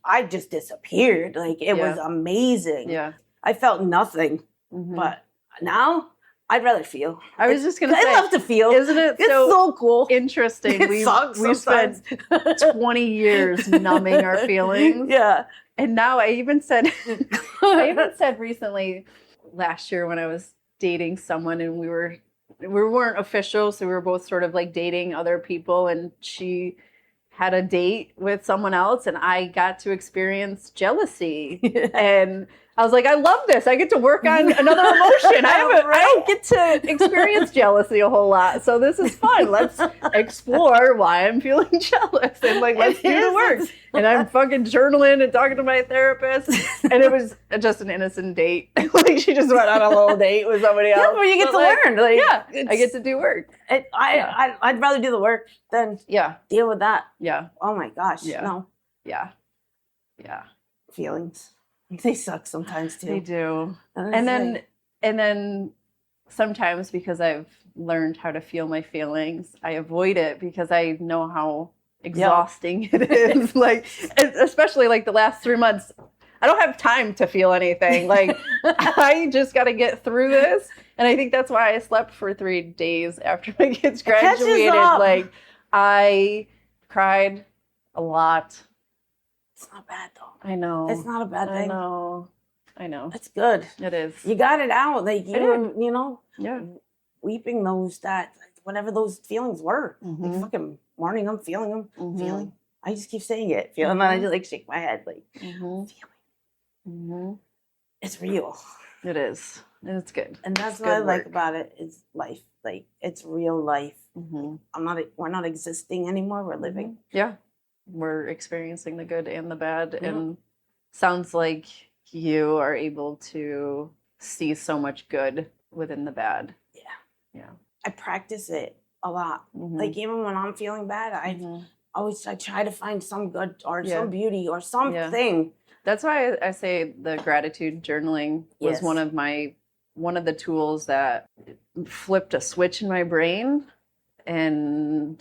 I just disappeared. Like, it was amazing. Yeah. I felt nothing. But now I'd rather feel. I was just gonna say, I love to feel. Isn't it it's so cool? Interesting. It sucks we spent 20 years numbing our feelings. Yeah. And now I even said recently, last year when I was dating someone, and we weren't official, so we were both sort of like dating other people, and she had a date with someone else, and I got to experience jealousy. And I was like, I love this. I get to work on another emotion. I don't get to experience jealousy a whole lot. So this is fun. Let's explore why I'm feeling jealous and like, let's do the work. And I'm fucking journaling and talking to my therapist. And it was just an innocent date. Like she just went on a little date with somebody else. Yeah, but you get to learn. Like, I get to do work. I'd rather do the work than deal with that. Yeah. Oh my gosh. Yeah. No. Yeah. Yeah. Feelings. They suck sometimes too. They do. And then sometimes because I've learned how to feel my feelings, I avoid it because I know how exhausting it is. Like, especially like the last 3 months, I don't have time to feel anything. Like I just got to get through this. And I think that's why I slept for 3 days after my kids graduated. Like I cried a lot. It's not bad though. I know. It's not a bad thing. I know. It's good. It is. You got it out. Like you know, weeping whatever those feelings were. Like fucking mourning them, feeling them, feeling. I just keep saying it. Feeling that I just like shake my head like feeling. It's real. It is. And it's good. And that's what I like about it is life. Like it's real life. We're not existing anymore. We're living. Yeah. We're experiencing the good and the bad. And sounds like you are able to see so much good within the bad. Yeah. I practice it a lot. Like even when I'm feeling bad, I try to find some good or some beauty or something. That's why I say the gratitude journaling was one of the tools that flipped a switch in my brain. And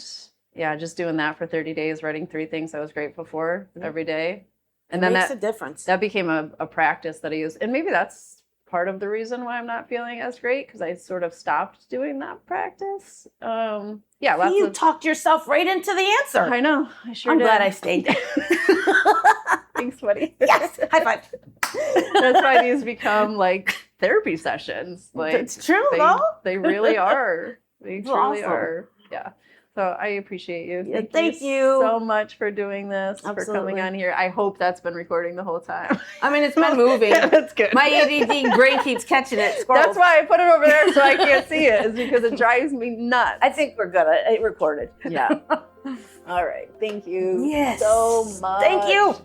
just doing that for 30 days, writing 3 things I was grateful for every day. And then makes a difference. That became a practice that I use. And maybe that's part of the reason why I'm not feeling as great, because I sort of stopped doing that practice. You talked yourself right into the answer. I know. I sure I'm did. glad I stayed. Thanks, buddy. Yes. High five. That's why these become like therapy sessions. Like it's true, though. They really are. They truly are. Yeah. So I appreciate you. Thank you so much for doing this, for coming on here. I hope that's been recording the whole time. I mean, it's been moving. That's good. My ADD brain keeps catching it. Squirrels. That's why I put it over there so I can't see it, is because it drives me nuts. I think we're good. It recorded. Yeah. All right. Thank you so much. Thank you.